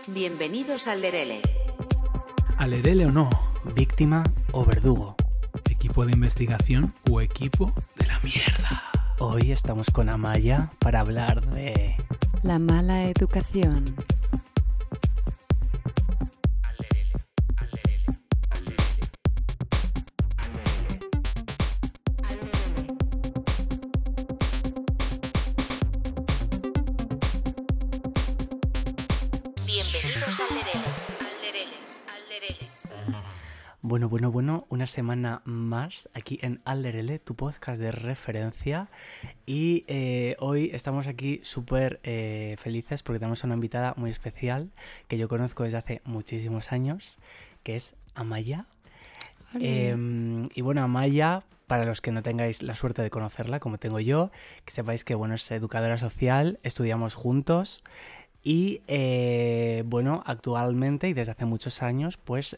Bienvenidos al Lerele. Alerele o no, víctima o verdugo, equipo de investigación o equipo de la mierda. Hoy estamos con Amaya para hablar de... la mala educación. Bienvenidos al Lerele. Bueno, una semana más aquí en Alerele, tu podcast de referencia. Y hoy estamos aquí súper felices porque tenemos una invitada muy especial que yo conozco desde hace muchísimos años, que es Amaya. Y bueno, Amaya, para los que no tengáis la suerte de conocerla, como tengo yo, que sepáis que bueno, es educadora social, estudiamos juntos. Y bueno, actualmente y desde hace muchos años, pues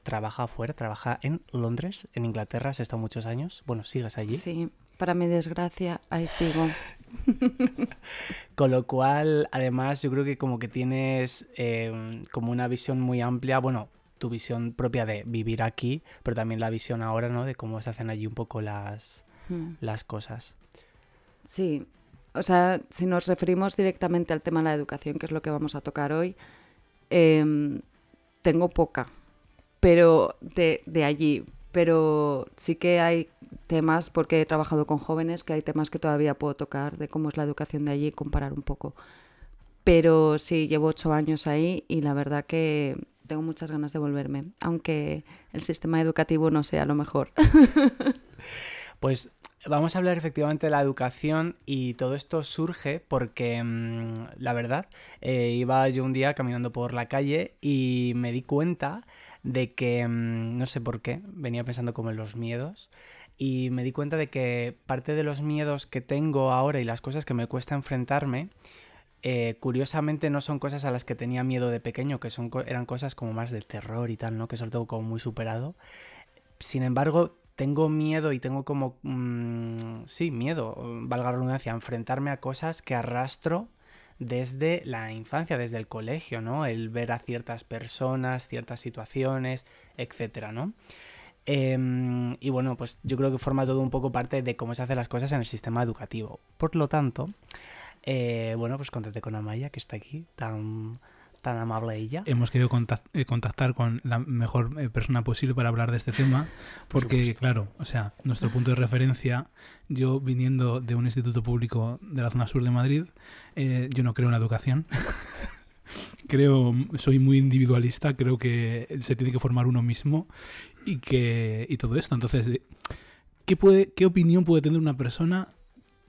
trabaja afuera, trabaja en Londres, en Inglaterra, has estado muchos años. Bueno, ¿sigues allí? Sí, para mi desgracia, ahí sigo. Con lo cual, además, yo creo que como que tienes como una visión muy amplia, bueno, tu visión propia de vivir aquí, pero también la visión ahora, ¿no? De cómo se hacen allí un poco las cosas. Sí. O sea, si nos referimos directamente al tema de la educación, que es lo que vamos a tocar hoy, tengo poca, pero de allí. Pero sí que hay temas, porque he trabajado con jóvenes, que hay temas que todavía puedo tocar de cómo es la educación de allí y comparar un poco. Pero sí, llevo 8 años ahí y la verdad que tengo muchas ganas de volverme, aunque el sistema educativo no sea lo mejor. Pues vamos a hablar efectivamente de la educación y todo esto surge porque, la verdad, iba yo un día caminando por la calle y me di cuenta de que, no sé por qué, venía pensando como en los miedos y me di cuenta de que parte de los miedos que tengo ahora y las cosas que me cuesta enfrentarme, curiosamente no son cosas a las que tenía miedo de pequeño, que eran cosas como más del terror y tal, ¿no? Que eso lo tengo como muy superado. Sin embargo, tengo miedo y tengo como, sí, miedo, valga la redundancia, a enfrentarme a cosas que arrastro desde la infancia, desde el colegio, ¿no? El ver a ciertas personas, ciertas situaciones, etcétera, ¿no? Y bueno, pues yo creo que forma todo un poco parte de cómo se hacen las cosas en el sistema educativo. Por lo tanto, bueno, pues contacté con Amaya, que está aquí, tan amable ella. Hemos querido contactar con la mejor persona posible para hablar de este tema, porque claro, o sea, nuestro punto de referencia, yo viniendo de un instituto público de la zona sur de Madrid, yo no creo en la educación. Soy muy individualista, creo que se tiene que formar uno mismo y todo esto. Entonces, ¿qué opinión puede tener una persona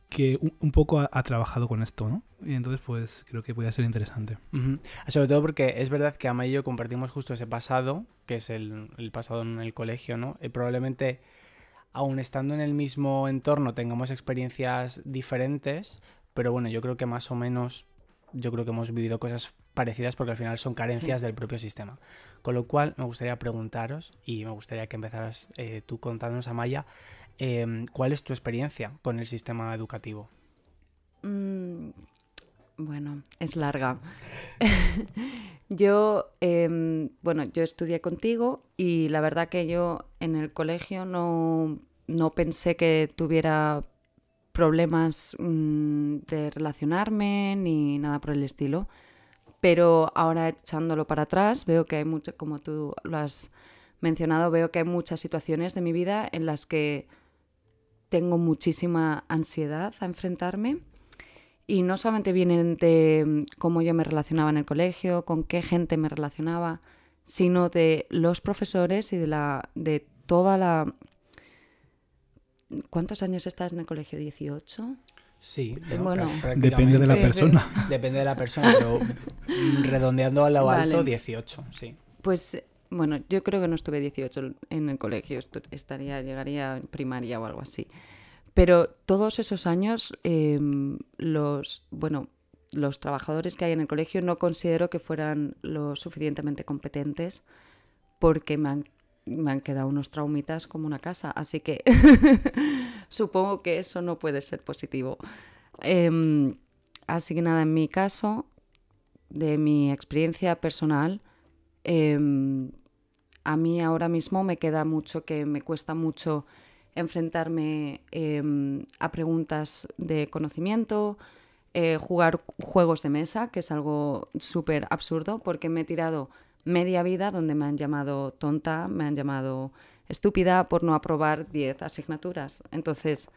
que un poco ha trabajado con esto, ¿no? Y entonces, pues, creo que puede ser interesante. Uh-huh. Sobre todo porque es verdad que Amaya y yo compartimos justo ese pasado, que es el pasado en el colegio, ¿no? Probablemente, aun estando en el mismo entorno, tengamos experiencias diferentes, pero bueno, yo creo que más o menos, yo creo que hemos vivido cosas parecidas porque al final son carencias del propio sistema. Con lo cual, me gustaría preguntaros, y me gustaría que empezaras tú contándonos, Amaya, ¿cuál es tu experiencia con el sistema educativo? Bueno, es larga. Yo estudié contigo y la verdad que yo en el colegio no pensé que tuviera problemas de relacionarme ni nada por el estilo. Pero ahora echándolo para atrás veo que hay mucho, como tú lo has mencionado, veo que hay muchas situaciones de mi vida en las que tengo muchísima ansiedad a enfrentarme y no solamente vienen de cómo yo me relacionaba en el colegio, con qué gente me relacionaba, sino de los profesores y de toda la... ¿Cuántos años estás en el colegio? ¿18? Sí, ¿no? Bueno, depende de la persona. Depende de la persona, pero redondeando a lo alto, 18, sí. Pues bueno, yo creo que no estuve 18 en el colegio, llegaría en primaria o algo así. Pero todos esos años, los trabajadores que hay en el colegio no considero que fueran lo suficientemente competentes porque me han quedado unos traumitas como una casa, así que supongo que eso no puede ser positivo. Así que nada, en mi caso, de mi experiencia personal, a mí ahora mismo me queda mucho, que me cuesta mucho enfrentarme a preguntas de conocimiento, jugar juegos de mesa, que es algo súper absurdo, porque me he tirado media vida donde me han llamado tonta, me han llamado estúpida por no aprobar 10 asignaturas. Entonces,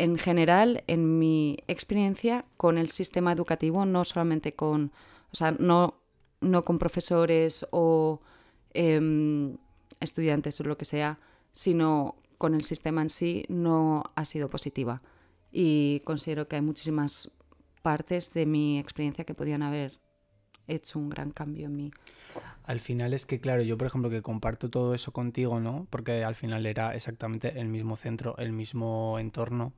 en general, en mi experiencia con el sistema educativo, no solamente con, o sea, no con profesores o estudiantes o lo que sea, sino con el sistema en sí, no ha sido positiva. Y considero que hay muchísimas partes de mi experiencia que podían haber hecho un gran cambio en mí. Al final es que, claro, yo por ejemplo que comparto todo eso contigo, ¿no? Porque al final era exactamente el mismo centro, el mismo entorno.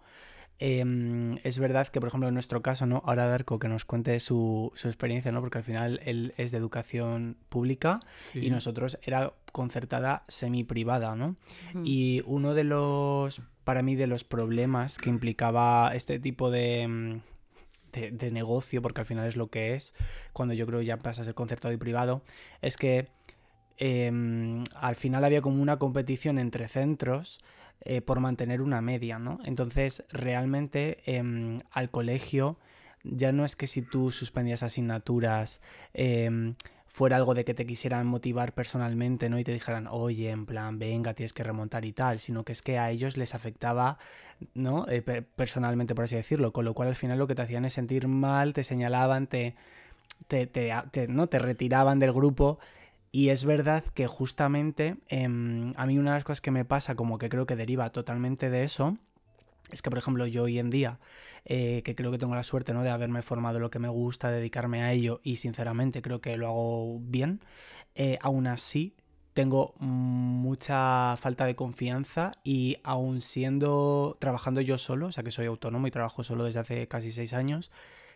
Es verdad que, por ejemplo, en nuestro caso, ¿no? Ahora Darko que nos cuente su experiencia, ¿no? Porque al final él es de educación pública y nosotros era concertada semi-privada, ¿no? Y uno de los, para mí, de los problemas que implicaba este tipo de negocio, porque al final es lo que es, cuando yo creo ya pasa a ser concertado y privado, es que al final había como una competición entre centros por mantener una media, ¿no? Entonces, realmente al colegio ya no es que si tú suspendías asignaturas fuera algo de que te quisieran motivar personalmente, ¿no? Y te dijeran, oye, en plan, venga, tienes que remontar y tal, sino que es que a ellos les afectaba, ¿no? Personalmente, por así decirlo, con lo cual al final lo que te hacían es sentir mal, te señalaban, ¿no? Te retiraban del grupo. Y es verdad que justamente a mí una de las cosas que me pasa, como que creo que deriva totalmente de eso, es que, por ejemplo, yo hoy en día, que creo que tengo la suerte, ¿no? De haberme formado lo que me gusta, dedicarme a ello, y sinceramente creo que lo hago bien, aún así tengo mucha falta de confianza y aún trabajando yo solo, o sea que soy autónomo y trabajo solo desde hace casi 6 años,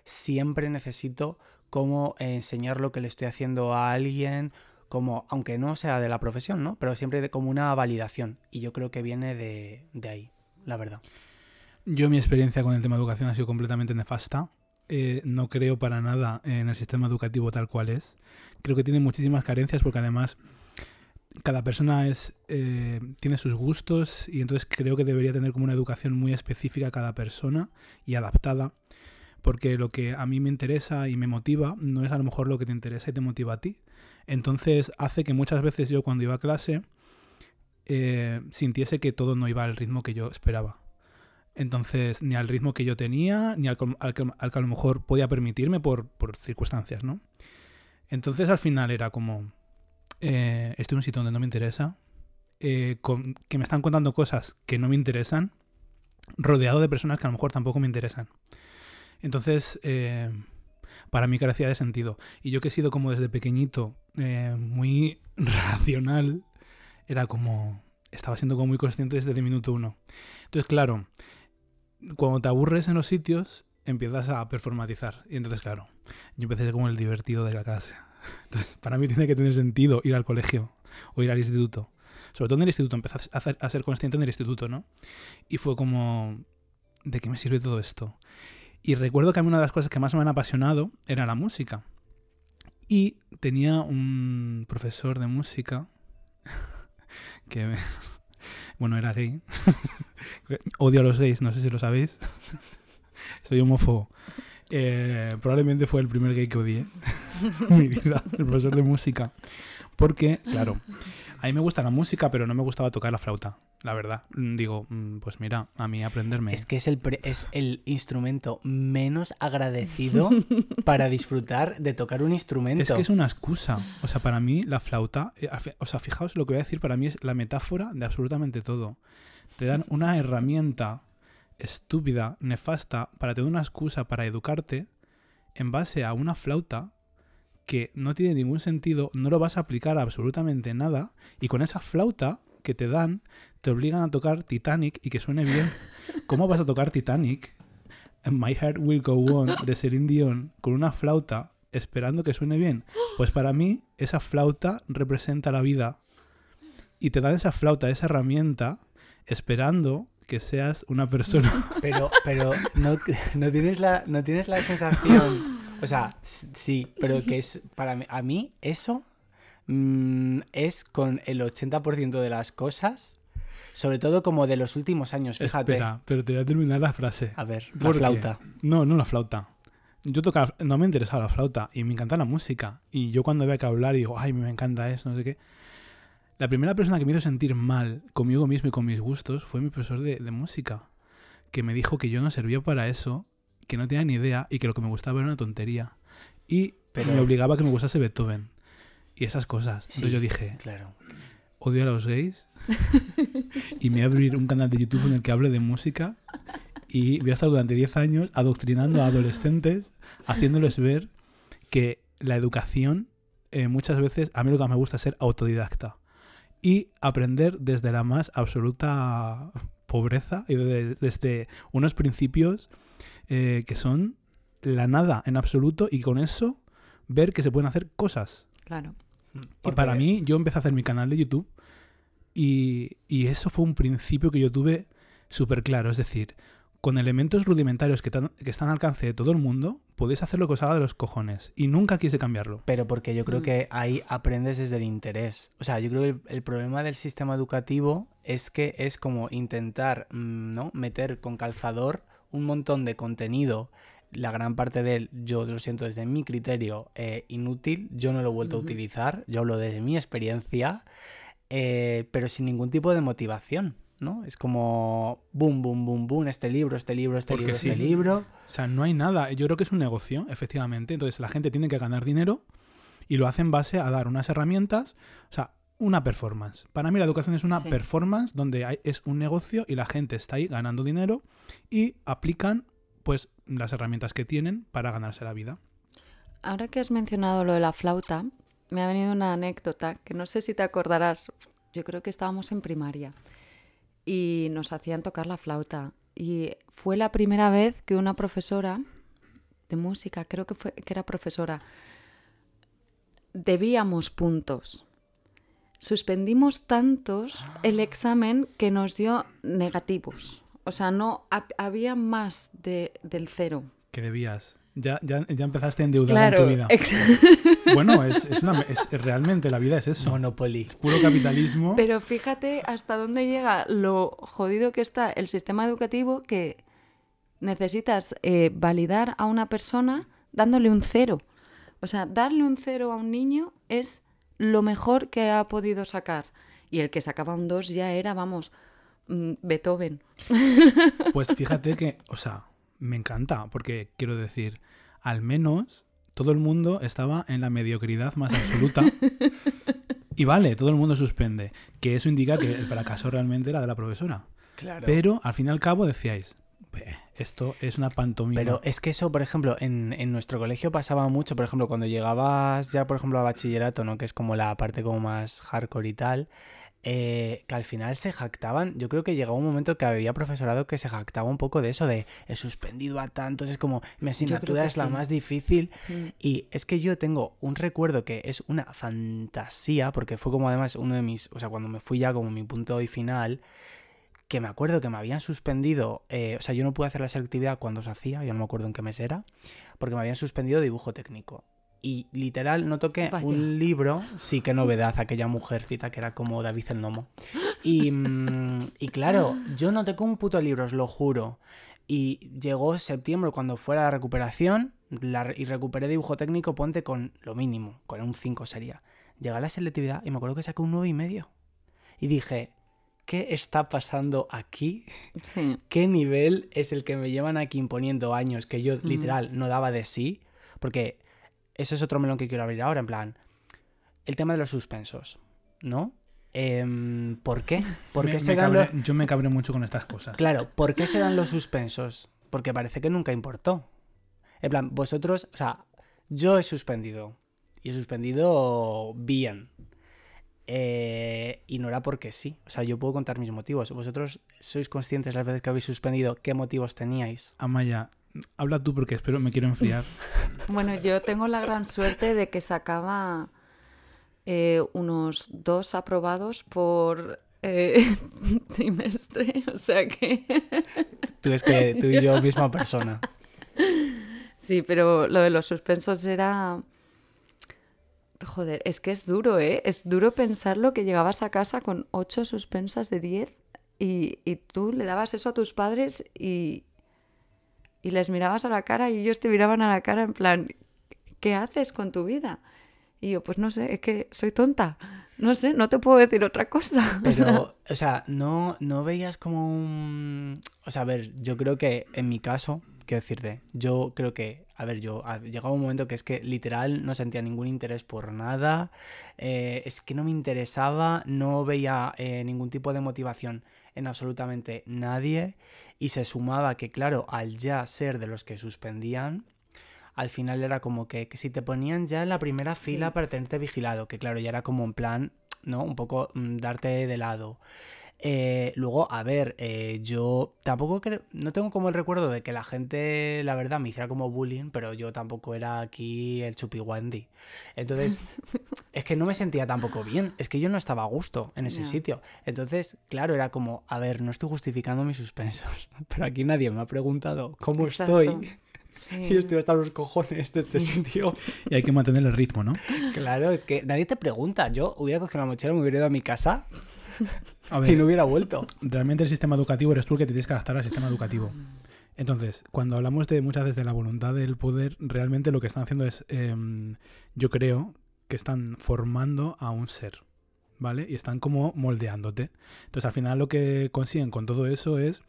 siempre necesito como enseñar lo que le estoy haciendo a alguien, como, aunque no sea de la profesión, ¿no? Pero siempre como una validación. Y yo creo que viene de ahí, la verdad. Yo mi experiencia con el tema de educación ha sido completamente nefasta. No creo para nada en el sistema educativo tal cual es. Creo que tiene muchísimas carencias porque además cada persona tiene sus gustos y entonces creo que debería tener como una educación muy específica a cada persona y adaptada. Porque lo que a mí me interesa y me motiva no es a lo mejor lo que te interesa y te motiva a ti. Entonces hace que muchas veces yo cuando iba a clase sintiese que todo no iba al ritmo que yo esperaba. Entonces, ni al ritmo que yo tenía, ni al que a lo mejor podía permitirme por circunstancias, ¿no? Entonces al final era como, estoy en un sitio donde no me interesa, que me están contando cosas que no me interesan, rodeado de personas que a lo mejor tampoco me interesan. Entonces, para mí carecía de sentido. Y yo que he sido como desde pequeñito muy racional, era como, estaba siendo como muy consciente desde el minuto 1. Entonces, claro, cuando te aburres en los sitios, empiezas a performatizar. Y entonces, claro, yo empecé a ser como el divertido de la clase. Entonces, para mí tiene que tener sentido ir al colegio o ir al instituto. Sobre todo en el instituto, empecé a ser consciente en el instituto, ¿no? Y fue como, ¿de qué me sirve todo esto? Y recuerdo que a mí una de las cosas que más me han apasionado era la música. Y tenía un profesor de música que, bueno, era gay. Odio a los gays, no sé si lo sabéis. Soy homófobo. Probablemente fue el primer gay que odié en mi vida, el profesor de música. Porque, claro, a mí me gusta la música, pero no me gustaba tocar la flauta, la verdad. Digo, pues mira, a mí aprenderme... Es que es el instrumento menos agradecido para disfrutar de tocar un instrumento. Es que es una excusa. O sea, para mí la flauta... o sea, fijaos lo que voy a decir, para mí es la metáfora de absolutamente todo. Te dan una herramienta estúpida, nefasta, para tener una excusa para educarte en base a una flauta que no tiene ningún sentido, no lo vas a aplicar a absolutamente nada, y con esa flauta que te dan, te obligan a tocar Titanic y que suene bien. ¿Cómo vas a tocar Titanic, My Heart Will Go On, de Celine Dion, con una flauta esperando que suene bien? Pues para mí, esa flauta representa la vida. Y te dan esa flauta, esa herramienta, esperando que seas una persona... Pero no tienes la sensación... O sea, sí, pero que es a mí eso es con el 80% de las cosas, sobre todo como de los últimos años, fíjate. Espera, pero te voy a terminar la frase. A ver, la ¿Por qué? flauta. No la flauta. Yo no me interesaba la flauta y me encanta la música. Y yo cuando había que hablar digo, ay, me encanta eso, no sé qué. La primera persona que me hizo sentir mal conmigo mismo y con mis gustos fue mi profesor de música, que me dijo que yo no servía para eso, que no tenía ni idea y que lo que me gustaba era una tontería. Y me obligaba a que me gustase Beethoven y esas cosas. Sí, entonces yo dije, claro. Odio a los gays y me voy a abrir un canal de YouTube en el que hable de música y voy a estar durante 10 años adoctrinando a adolescentes, haciéndoles ver que la educación muchas veces, a mí lo que más me gusta es ser autodidacta y aprender desde la más absoluta pobreza y desde unos principios que son la nada en absoluto y con eso ver que se pueden hacer cosas. Claro. Y para mí, yo empecé a hacer mi canal de YouTube y eso fue un principio que yo tuve súper claro. Es decir, con elementos rudimentarios que están al alcance de todo el mundo, podéis hacer lo que os haga de los cojones. Y nunca quise cambiarlo. Pero porque yo creo que ahí aprendes desde el interés. O sea, yo creo que el problema del sistema educativo es que es como intentar, ¿no?, meter con calzador un montón de contenido. La gran parte de él, yo lo siento desde mi criterio, inútil. Yo no lo he vuelto a utilizar. Yo hablo desde mi experiencia, pero sin ningún tipo de motivación, ¿no? Es como boom, boom, boom, boom, este libro. O sea, no hay nada. Yo creo que es un negocio, efectivamente. Entonces la gente tiene que ganar dinero y lo hace en base a dar unas herramientas, o sea, una performance. Para mí la educación es una performance donde es un negocio y la gente está ahí ganando dinero y aplican pues las herramientas que tienen para ganarse la vida. Ahora que has mencionado lo de la flauta, me ha venido una anécdota que no sé si te acordarás. Yo creo que estábamos en primaria y nos hacían tocar la flauta. Y fue la primera vez que una profesora de música, creo que era profesora, debíamos puntos. Suspendimos tantos el examen que nos dio negativos. O sea, no había más del cero. Que debías. Ya empezaste a endeudar en tu vida. Bueno, es realmente la vida es eso. Monopoly. Es puro capitalismo. Pero fíjate hasta dónde llega lo jodido que está el sistema educativo, que necesitas validar a una persona dándole un 0. O sea, darle un 0 a un niño es lo mejor que ha podido sacar. Y el que sacaba un 2 ya era, vamos, Beethoven. Pues fíjate que, o sea, me encanta, porque quiero decir, al menos todo el mundo estaba en la mediocridad más absoluta. Y vale, todo el mundo suspende. Que eso indica que el fracaso realmente era de la profesora. Claro. Pero al fin y al cabo decíais, esto es una pantomima. Pero es que eso, por ejemplo, en nuestro colegio pasaba mucho. Por ejemplo, cuando llegabas ya, por ejemplo, a bachillerato, ¿no?, que es como la parte como más hardcore y tal, que al final se jactaban. Yo creo que llegaba un momento que había profesorado que se jactaba un poco de eso, de he suspendido a tantos, es como mi asignatura es la más difícil. Y es que yo tengo un recuerdo que es una fantasía, porque fue como además uno de mis, o sea, cuando me fui ya como mi punto y final, que me acuerdo que me habían suspendido, o sea, yo no pude hacer la selectividad cuando se hacía, yo no me acuerdo en qué mes era, porque me habían suspendido dibujo técnico. Y literal no toqué un libro, sí, qué novedad, aquella mujercita que era como David el Nomo. Y claro, yo no toqué un puto libro, os lo juro. Y llegó septiembre cuando fue la recuperación y recuperé dibujo técnico, ponte con lo mínimo, con un 5 sería. Llegué a la selectividad y me acuerdo que saqué un 9,5. Y dije, ¿qué está pasando aquí? Sí. ¿Qué nivel es el que me llevan aquí imponiendo años que yo literal no daba de sí? Porque eso es otro melón que quiero abrir ahora, en plan, el tema de los suspensos, ¿no? ¿Por qué? ¿Por qué se dan los... Yo me cabré mucho con estas cosas. Claro, ¿por qué se dan los suspensos? Porque parece que nunca importó. En plan, vosotros, o sea, yo he suspendido. Y he suspendido bien. Y no era porque sí. O sea, yo puedo contar mis motivos. ¿Vosotros sois conscientes las veces que habéis suspendido qué motivos teníais? Amaya, habla tú porque me quiero enfriar. Bueno, yo tengo la gran suerte de que sacaba unos 2 aprobados por trimestre, o sea que... Tú es que tú y yo misma persona. Sí, pero lo de los suspensos era... Joder, es que es duro, ¿eh? Es duro pensarlo que llegabas a casa con 8 suspensas de 10 y tú le dabas eso a tus padres y les mirabas a la cara y ellos te miraban a la cara en plan, ¿qué haces con tu vida? Y yo, pues no sé, es que soy tonta. No sé, no te puedo decir otra cosa. Pero, o sea, no veías como un... O sea, a ver, yo creo que en mi caso, quiero decirte, yo creo que, a ver, llegaba un momento que es que literal no sentía ningún interés por nada, es que no me interesaba, no veía ningún tipo de motivación en absolutamente nadie y se sumaba que, claro, al ya ser de los que suspendían, al final era como que si te ponían ya en la primera fila para tenerte vigilado, que claro, ya era como en plan, ¿no? Un poco darte de lado. Luego, a ver, yo tampoco no tengo como el recuerdo de que la gente, la verdad, me hiciera como bullying, pero yo tampoco era aquí el chupiwandi. Entonces, es que no me sentía tampoco bien, es que yo no estaba a gusto en ese sitio. Entonces, claro, era como, a ver, no estoy justificando mis suspensos, pero aquí nadie me ha preguntado cómo estoy. Sí. Y estoy hasta los cojones de este sitio. Y hay que mantener el ritmo, ¿no? Claro, es que nadie te pregunta. Yo hubiera cogido la mochila, me hubiera ido a mi casa a ver, y no hubiera vuelto. Realmente el sistema educativo eres tú el que te tienes que adaptar al sistema educativo. Entonces, cuando hablamos de muchas veces de la voluntad del poder, realmente lo que están haciendo es, yo creo que están formando a un ser, ¿vale? Y están como moldeándote. Entonces, al final lo que consiguen con todo eso es...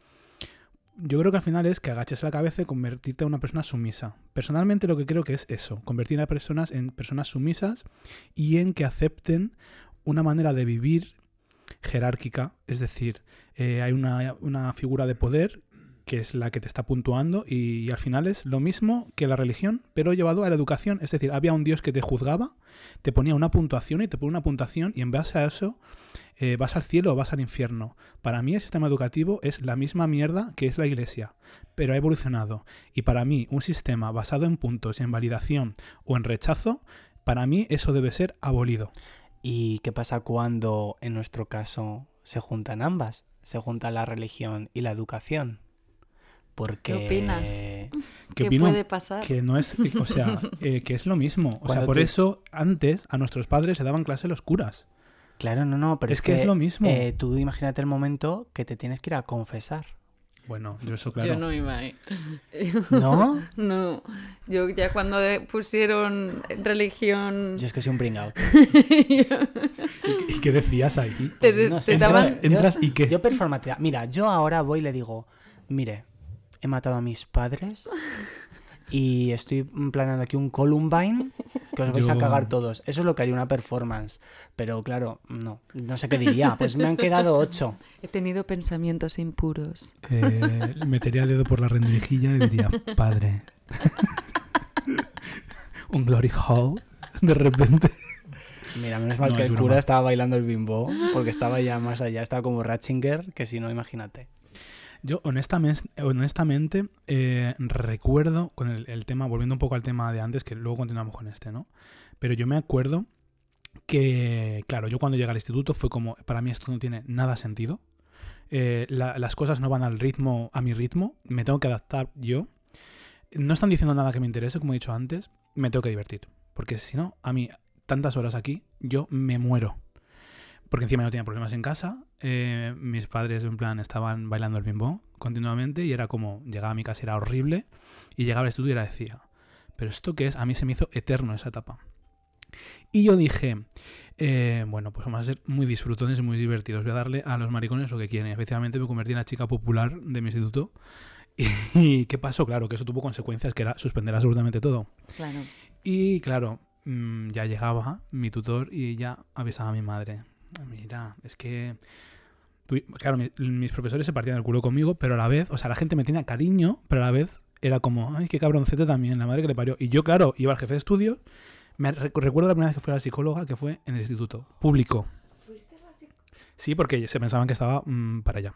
Yo creo que al final es que agaches la cabeza y convertirte en una persona sumisa. Personalmente lo que creo que es eso, convertir a personas en personas sumisas y en que acepten una manera de vivir jerárquica. Es decir, hay una figura de poder que es la que te está puntuando y al final es lo mismo que la religión, pero llevado a la educación. Es decir, había un Dios que te juzgaba, te ponía una puntuación y te pone una puntuación y en base a eso vas al cielo o vas al infierno. Para mí el sistema educativo es la misma mierda que es la iglesia, pero ha evolucionado. Y para mí un sistema basado en puntos y en validación o en rechazo, para mí eso debe ser abolido. ¿Y qué pasa cuando en nuestro caso se juntan ambas? Se junta la religión y la educación. Porque... ¿Qué opinas? ¿Qué puede pasar? Que no es, o sea, que es lo mismo. O sea, por eso antes a nuestros padres se daban clase los curas. Claro, no, pero es que es lo mismo. Tú imagínate el momento que te tienes que ir a confesar. Bueno, yo eso claro. Yo no iba ahí. ¿No? No. Yo ya cuando pusieron religión... Yo es que soy un pringao. ¿Y qué decías ahí? No sé, entras y qué. Yo performativa. Mira, yo ahora voy y le digo, mire, he matado a mis padres y estoy planeando aquí un Columbine que os vais a cagar todos. Eso es lo que haría una performance. Pero claro, no sé qué diría. Pues me han quedado 8. He tenido pensamientos impuros. Metería el dedo por la rendijilla y diría, padre. Un glory hole, de repente. Mira, menos mal que el cura estaba bailando el bimbo, porque estaba ya más allá. Estaba como Ratzinger, que si no, imagínate. Yo honestamente recuerdo con el tema, volviendo un poco al tema de antes, que luego continuamos con este, ¿no? Pero yo me acuerdo que, claro, yo cuando llegué al instituto fue como, para mí esto no tiene nada sentido. Las cosas no van a mi ritmo, me tengo que adaptar yo. No están diciendo nada que me interese, como he dicho antes, me tengo que divertir. Porque si no, a mí, tantas horas aquí, yo me muero. Porque encima yo tenía problemas en casa, mis padres en plan estaban bailando el bimbo continuamente y era como, llegaba a mi casa, era horrible, y llegaba al instituto y decía, ¿pero esto qué es? A mí se me hizo eterno esa etapa. Y yo dije, bueno, pues vamos a ser muy disfrutones y muy divertidos, voy a darle a los maricones lo que quieren. Y efectivamente me convertí en la chica popular de mi instituto. ¿Y qué pasó? Claro, que eso tuvo consecuencias, que era suspender absolutamente todo. Claro. Y claro, ya llegaba mi tutor y ya avisaba a mi madre. Mira, es que... Claro, mis profesores se partían el culo conmigo, pero a la vez, o sea, la gente me tenía cariño, pero a la vez era como, ay, qué cabroncete también, la madre que le parió. Y yo, claro, iba al jefe de estudio. Recuerdo la primera vez que fui a la psicóloga, que fue en el instituto público. ¿Fuiste a la psicóloga? Sí, porque se pensaban que estaba para allá.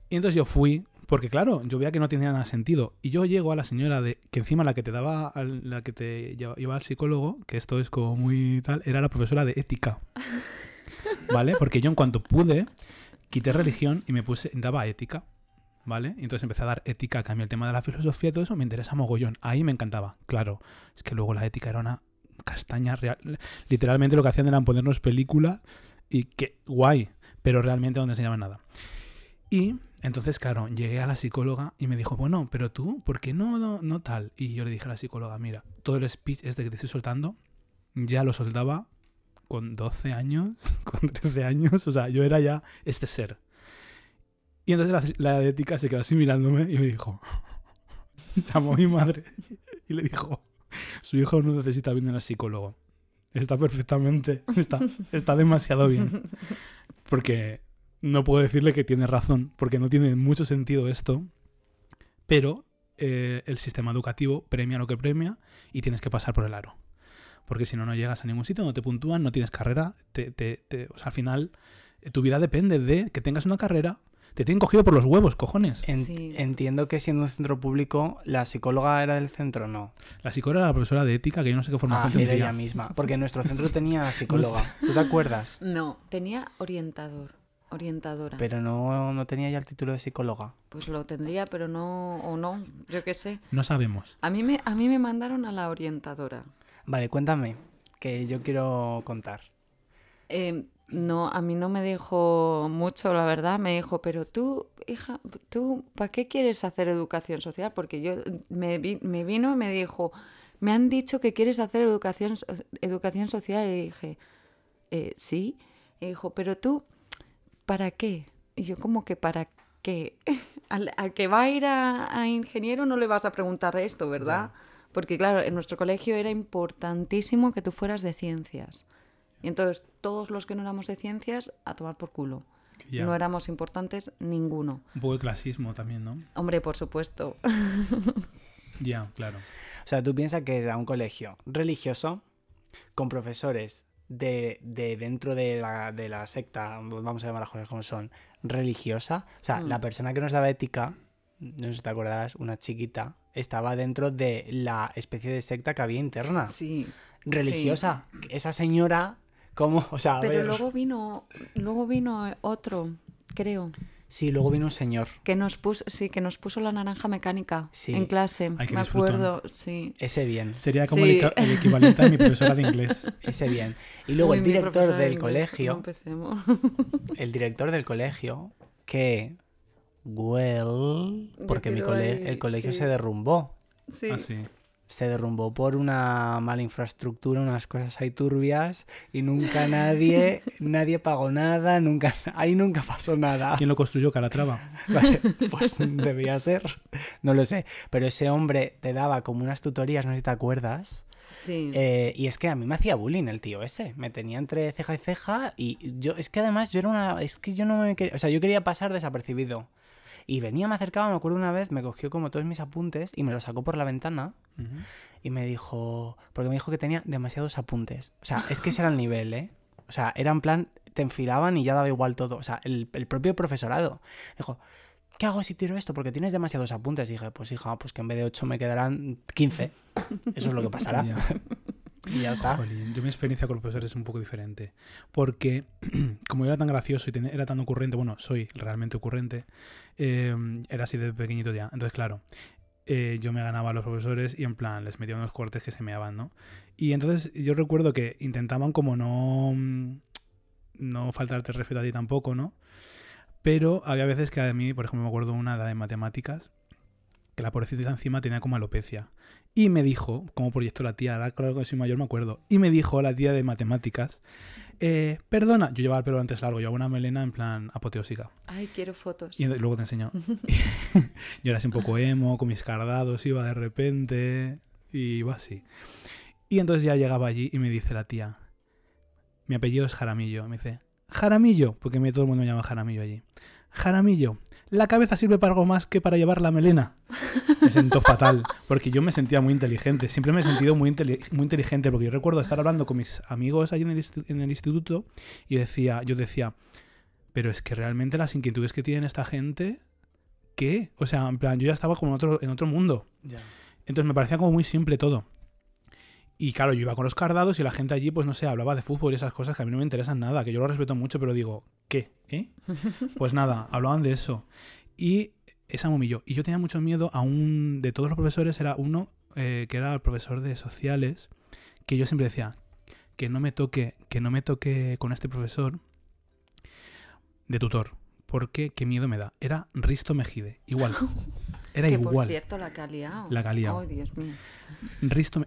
Y entonces yo fui, porque claro, yo veía que no tenía nada sentido. Y yo llego a la señora que encima la que te iba al psicólogo, que esto es como muy tal, era la profesora de ética. ¿vale? Porque yo en cuanto pude, quité religión y daba ética, ¿vale? Y entonces empecé a dar ética, que a mí el tema de la filosofía y todo eso me interesa mogollón. Ahí me encantaba. Claro, es que luego la ética era una castaña real. Literalmente lo que hacían era ponernos película y que guay, pero realmente no te enseñaban nada. Y entonces, claro, llegué a la psicóloga y me dijo, bueno, pero tú, ¿por qué no tal? Y yo le dije a la psicóloga, mira, todo el speech este que te estoy soltando, ya lo soltaba con 12 años, con 13 años, o sea, yo era ya este ser. Y entonces la de ética se quedó así mirándome y me dijo, llamó a mi madre y le dijo, su hijo no necesita venir al psicólogo. Está perfectamente, está demasiado bien. Porque no puedo decirle que tiene razón, porque no tiene mucho sentido esto, pero el sistema educativo premia lo que premia y tienes que pasar por el aro. Porque si no, no llegas a ningún sitio, no te puntúan, no tienes carrera. O sea, al final, tu vida depende de que tengas una carrera. Te tienen cogido por los huevos, cojones. Sí. Entiendo que siendo un centro público, ¿la psicóloga era del centro o no? La psicóloga era la profesora de ética, que yo no sé qué formación Era tendría. ella misma. Porque nuestro centro tenía psicóloga. ¿Tú te acuerdas? No, tenía orientadora. Pero no tenía ya el título de psicóloga. Pues lo tendría, pero no, o no, yo qué sé. No sabemos. A mí me mandaron a la orientadora. Vale, cuéntame, que yo quiero contar. No, a mí no me dijo mucho, la verdad. Me dijo, pero tú, hija, ¿tú para qué quieres hacer educación social? Porque yo me vino y me dijo, me han dicho que quieres hacer educación social. Y dije, sí. Y dijo, pero tú, ¿para qué? Y yo, ¿cómo que para qué? Al que va a ir a ingeniero no le vas a preguntar esto, ¿verdad? Ya. Porque claro, en nuestro colegio era importantísimo que tú fueras de ciencias. Y entonces todos los que no éramos de ciencias, a tomar por culo. Ya. No éramos importantes ninguno. Un poco de clasismo también, ¿no? Hombre, por supuesto. Ya, claro. O sea, tú piensas que era un colegio religioso, con profesores de dentro de la secta, vamos a llamar las cosas como son, religiosa. O sea, la persona que nos daba ética, no sé si te acordarás, una chiquita, estaba dentro de la especie de secta que había interna. Sí. Religiosa. Sí. Esa señora, ¿cómo? O sea, a Pero ver. luego vino otro, creo. Sí, luego vino un señor. Que nos puso la naranja mecánica en clase. Ay, qué me disfrutón. acuerdo, sí. Ese bien. Sería como Sí. el equivalente a mi profesora de inglés. Ese bien. Y luego Uy, el mi director profesora de del inglés, colegio. no empecemos. El director del colegio, que. Porque quiero ahí, el colegio sí. se derrumbó. Sí. Así. Se derrumbó por una mala infraestructura, unas cosas ahí turbias, y nunca nadie pagó nada, ahí nunca pasó nada. ¿Quién lo construyó? Calatrava. Vale, pues debía ser, no lo sé. Pero ese hombre te daba como unas tutorías, no sé si te acuerdas. Sí. Y es que a mí me hacía bullying el tío ese. Me tenía entre ceja y ceja y yo, es que además yo no me quería, o sea, yo quería pasar desapercibido. Y venía, me acercaba, me acuerdo una vez, me cogió como todos mis apuntes y me los sacó por la ventana y me dijo, porque me dijo que tenía demasiados apuntes. O sea, es que ese era el nivel, ¿eh? O sea, era en plan, te enfilaban y ya daba igual todo. O sea, el propio profesorado. Dijo, ¿qué hago si tiro esto? Porque tienes demasiados apuntes. Y dije, pues hija, pues que en vez de 8 me quedarán 15. Eso es lo que pasará. Ya. Y ya está. Jolín, yo mi experiencia con los profesores es un poco diferente. Porque como yo era tan gracioso y era tan ocurrente, bueno, soy realmente ocurrente, era así de pequeñito ya. Entonces, claro, yo me ganaba a los profesores y en plan les metía unos cortes que se meaban, ¿no? Y entonces yo recuerdo que intentaban como no faltarte respeto a ti tampoco, ¿no? Pero había veces que a mí, por ejemplo, me acuerdo una, la de matemáticas, que la pobrecita encima tenía como alopecia. Y me dijo, como proyectó la tía, ahora claro que soy mayor me acuerdo, y me dijo la tía de matemáticas, perdona, yo llevaba el pelo antes largo, llevaba una melena en plan apoteósica. Ay, quiero fotos. Y luego te enseño. Yo era así un poco emo, con mis cardados, iba de repente, y iba así. Y entonces ya llegaba allí y me dice la tía, mi apellido es Jaramillo, me dice, Jaramillo, porque todo el mundo me llama Jaramillo allí. Jaramillo, la cabeza sirve para algo más que para llevar la melena. Me sentó fatal, porque yo me sentía muy inteligente. Siempre me he sentido muy inteligente, porque yo recuerdo estar hablando con mis amigos allí en el instituto y yo decía, pero es que realmente las inquietudes que tienen esta gente, ¿qué? O sea, en plan, yo ya estaba como en otro mundo. Ya. Entonces me parecía como muy simple todo. Y claro, yo iba con los cardados y la gente allí, pues no sé, hablaba de fútbol y esas cosas que a mí no me interesan nada, que yo lo respeto mucho, pero digo, ¿qué? Pues nada, hablaban de eso. Y esa me humilló. Y yo tenía mucho miedo, de todos los profesores, era uno que era el profesor de sociales, que yo siempre decía, que no me toque con este profesor de tutor, porque qué miedo me da. Era Risto Mejide, igual. Era que igual. por cierto, la que ha liado. La que ha liado. Oh, Dios mío.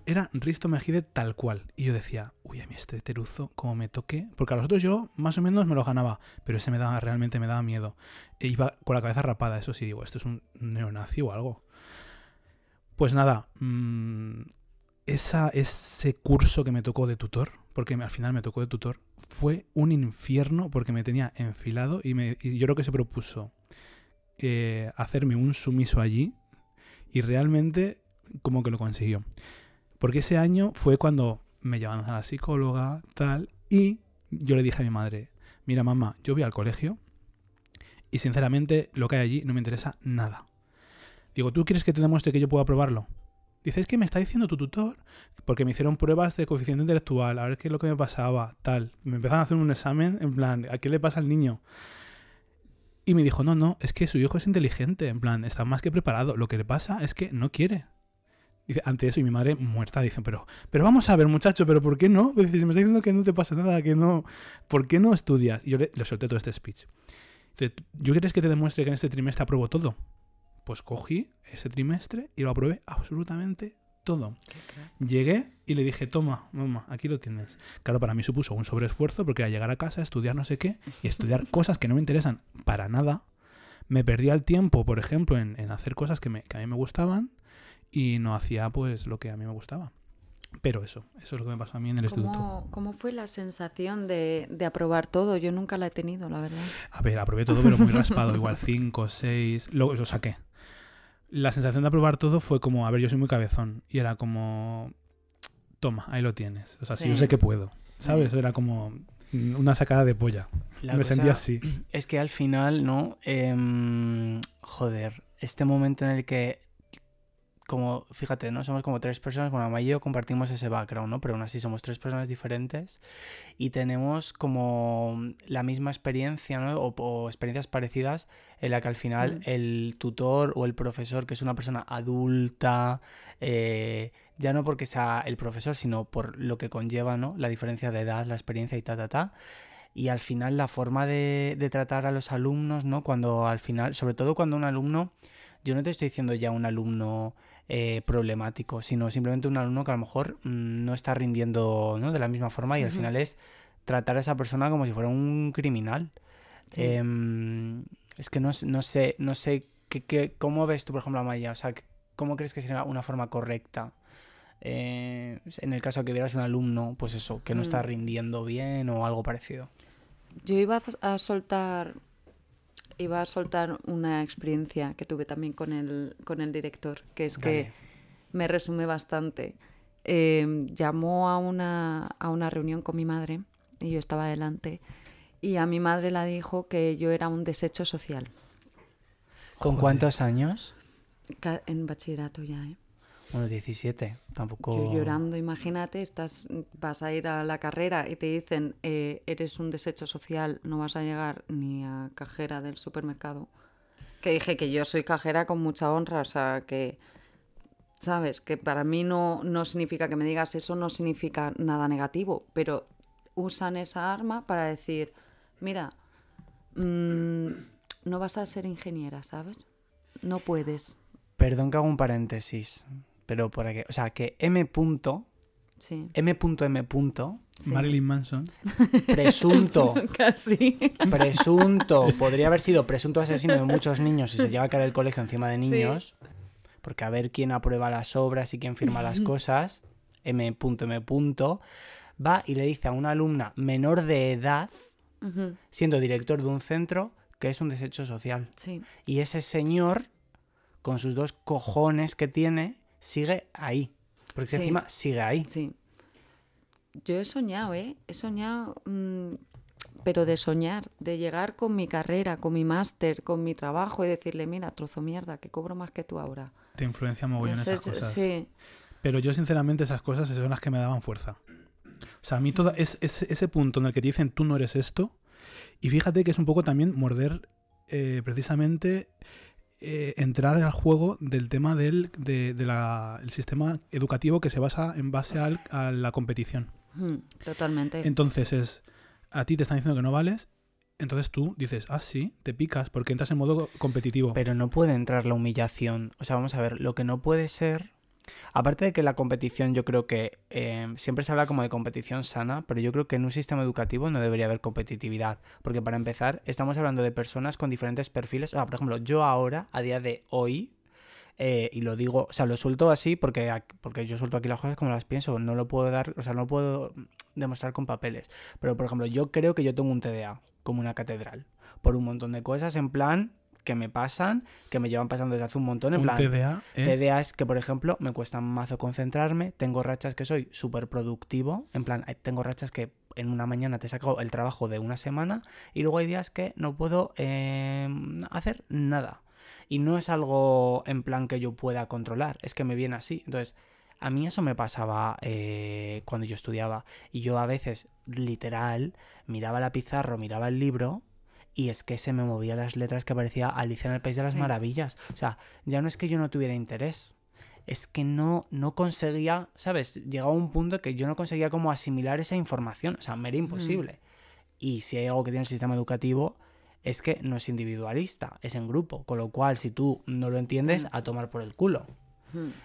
Era Risto Mejide tal cual. Y yo decía, uy, a mí este teruzo, como me toque. Porque a los otros yo más o menos me lo ganaba, pero ese realmente me daba miedo. E iba con la cabeza rapada, eso sí, digo, esto es un neonazi o algo. Pues nada, ese curso que me tocó de tutor, porque al final me tocó de tutor, fue un infierno porque me tenía enfilado y yo creo que se propuso hacerme un sumiso allí y realmente como que lo consiguió. Porque ese año fue cuando me llevaban a la psicóloga, tal, y yo le dije a mi madre, mira mamá, yo voy al colegio y sinceramente lo que hay allí no me interesa nada. Digo, ¿tú quieres que te demuestre que yo puedo aprobarlo? Dice, es que me está diciendo tu tutor, porque me hicieron pruebas de coeficiente intelectual, a ver qué es lo que me pasaba, tal. Me empezaron a hacer un examen, en plan, ¿a qué le pasa al niño? Y me dijo, no, es que su hijo es inteligente, en plan, está más que preparado. Lo que le pasa es que no quiere. Dice, ante eso, y mi madre muerta dice, pero vamos a ver, muchacho, ¿pero por qué no? Dice, si me está diciendo que no te pasa nada, que no, ¿por qué no estudias? Y yo le solté todo este speech. Entonces, ¿yo quieres que te demuestre que en este trimestre apruebo todo? Pues cogí ese trimestre y lo aprobé absolutamente todo. Llegué y le dije, toma, mamá, aquí lo tienes. Claro, para mí supuso un sobreesfuerzo porque era llegar a casa, estudiar no sé qué y estudiar cosas que no me interesan para nada. Me perdía el tiempo, por ejemplo, en hacer cosas que a mí me gustaban y no hacía pues lo que a mí me gustaba. Pero eso es lo que me pasó a mí en el instituto. ¿Cómo fue la sensación de aprobar todo? Yo nunca la he tenido, la verdad. A ver, aprobé todo, pero muy raspado, igual 5, 6, lo saqué. La sensación de aprobar todo fue como, a ver, yo soy muy cabezón. Y era como, toma, ahí lo tienes. O sea, sí, yo sé que puedo, ¿sabes? Era como una sacada de polla. Me sentía así. Es que al final, ¿no? Joder, este momento en el que, como, fíjate, ¿no? Somos como 3 personas, con Amaya y yo compartimos ese background, ¿no? Pero aún así somos 3 personas diferentes y tenemos como la misma experiencia, ¿no? O experiencias parecidas en la que al final el tutor o el profesor, que es una persona adulta, ya no porque sea el profesor, sino por lo que conlleva, ¿no? La diferencia de edad, la experiencia y y al final la forma de tratar a los alumnos, ¿no? Cuando al final, sobre todo cuando un alumno, yo no te estoy diciendo ya un alumno problemático, sino simplemente un alumno que a lo mejor no está rindiendo, ¿no? De la misma forma y al final es tratar a esa persona como si fuera un criminal. Sí. Es que no sé ¿cómo ves tú, por ejemplo, a Maya? O sea, ¿cómo crees que sería una forma correcta? En el caso de que vieras un alumno, pues eso, que no está rindiendo bien o algo parecido. Yo iba a soltar una experiencia que tuve también con el director, que es que me resume bastante. Llamó a una reunión con mi madre y yo estaba delante y a mi madre la dijo que yo era un desecho social. ¿Con cuántos años? En bachillerato ya, ¿eh? Bueno, 17, tampoco... Yo llorando, imagínate, vas a ir a la carrera y te dicen eres un desecho social, no vas a llegar ni a cajera del supermercado. Que dije que yo soy cajera con mucha honra, o sea, que, ¿sabes? Que para mí no significa que me digas eso, no significa nada negativo, pero usan esa arma para decir, mira, no vas a ser ingeniera, ¿sabes? No puedes. Perdón que hago un paréntesis, pero por aquí, o sea, que M. Sí. M.M. Sí. Marilyn Manson. Presunto. Casi. Presunto. Podría haber sido presunto asesino de muchos niños y se lleva a caer el colegio encima de niños. Sí. Porque a ver quién aprueba las obras y quién firma las cosas. M.M. Va y le dice a una alumna menor de edad, siendo director de un centro, que es un desecho social. Sí. Y ese señor, con sus 2 cojones que tiene, sigue ahí. Porque sí. Encima sigue ahí. Sí. Yo he soñado, pero de soñar, de llegar con mi carrera, con mi máster, con mi trabajo y decirle, mira, trozo mierda, que cobro más que tú ahora. Te influencia mogollón esas cosas. Sí. Pero yo, sinceramente, esas cosas son las que me daban fuerza. O sea, a mí ese punto en el que te dicen tú no eres esto, y fíjate que es un poco también morder precisamente entrar al juego del tema del sistema educativo que se basa en base a la competición. Totalmente. Entonces a ti te están diciendo que no vales, entonces tú dices, sí, te picas porque entras en modo competitivo. Pero no puede entrar la humillación. O sea, vamos a ver, lo que no puede ser... Aparte de que la competición, yo creo que siempre se habla como de competición sana, pero yo creo que en un sistema educativo no debería haber competitividad, porque para empezar estamos hablando de personas con diferentes perfiles. O sea, por ejemplo, yo ahora, a día de hoy, y lo digo, o sea, lo suelto así porque yo suelto aquí las cosas como las pienso, no lo puedo dar, o sea, no puedo demostrar con papeles, pero por ejemplo, yo creo que yo tengo un TDA, como una catedral, por un montón de cosas en plan... que me pasan, que me llevan pasando desde hace un montón. En plan, TDA es que, por ejemplo, me cuesta mazo concentrarme, tengo rachas que soy súper productivo, en plan, tengo rachas que en una mañana te saco el trabajo de una semana y luego hay días que no puedo hacer nada. Y no es algo en plan que yo pueda controlar, es que me viene así. Entonces, a mí eso me pasaba cuando yo estudiaba y yo a veces, literal, miraba la pizarra, miraba el libro... Y es que se me movían las letras que parecía Alicia en el País de las Maravillas. O sea, ya no es que yo no tuviera interés. Es que no conseguía, ¿sabes? Llegaba un punto que yo no conseguía como asimilar esa información. O sea, me era imposible. Y si hay algo que tiene el sistema educativo es que no es individualista, es en grupo. Con lo cual, si tú no lo entiendes, a tomar por el culo.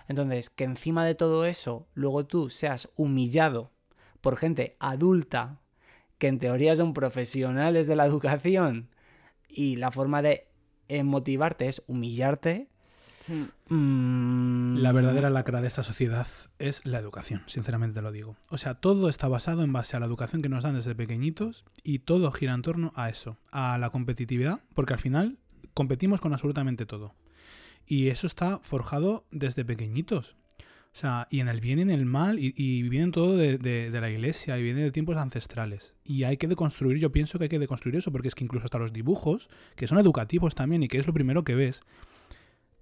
Entonces, que encima de todo eso, luego tú seas humillado por gente adulta que en teoría son profesionales de la educación y la forma de motivarte es humillarte. Sí. La verdadera lacra de esta sociedad es la educación, sinceramente te lo digo. O sea, todo está basado en base a la educación que nos dan desde pequeñitos y todo gira en torno a eso, a la competitividad, porque al final competimos con absolutamente todo. Y eso está forjado desde pequeñitos. O sea, y en el bien y en el mal, y viene todo de la iglesia, y viene de tiempos ancestrales. Y hay que deconstruir, yo pienso que hay que deconstruir eso, porque es que incluso hasta los dibujos, que son educativos también, y que es lo primero que ves,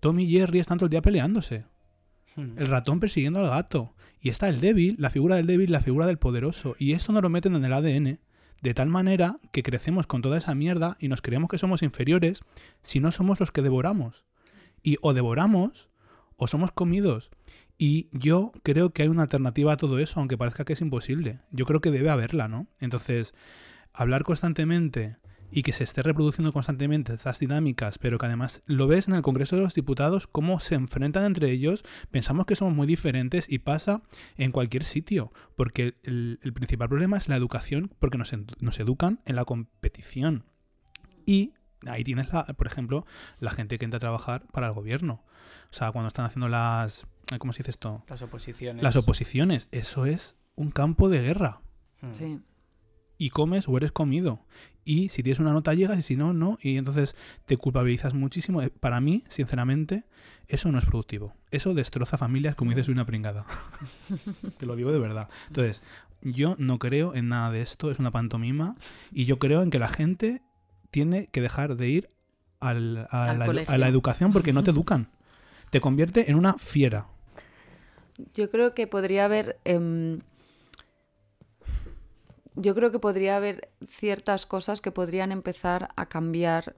Tom y Jerry están todo el día peleándose. El ratón persiguiendo al gato. Y está el débil, la figura del débil, la figura del poderoso. Y eso nos lo meten en el ADN, de tal manera que crecemos con toda esa mierda y nos creemos que somos inferiores si no somos los que devoramos. Y o devoramos o somos comidos. Y yo creo que hay una alternativa a todo eso, aunque parezca que es imposible. Yo creo que debe haberla, ¿no? Entonces, hablar constantemente y que se esté reproduciendo constantemente estas dinámicas, pero que además lo ves en el Congreso de los Diputados, cómo se enfrentan entre ellos, pensamos que somos muy diferentes y pasa en cualquier sitio, porque el principal problema es la educación, porque nos educan en la competición. Y ahí tienes, por ejemplo, la gente que entra a trabajar para el gobierno. O sea, cuando están haciendo ¿cómo se dice esto? Las oposiciones. Las oposiciones. Eso es un campo de guerra. Sí. Y comes o eres comido. Y si tienes una nota llegas y si no, no. Y entonces te culpabilizas muchísimo. Para mí, sinceramente, eso no es productivo. Eso destroza familias, como dices, soy una pringada. Te lo digo de verdad. Entonces, yo no creo en nada de esto. Es una pantomima. Y yo creo en que la gente tiene que dejar de ir a la educación porque no te educan. Te convierte en una fiera. Yo creo que podría haber... yo creo que podría haber ciertas cosas que podrían empezar a cambiar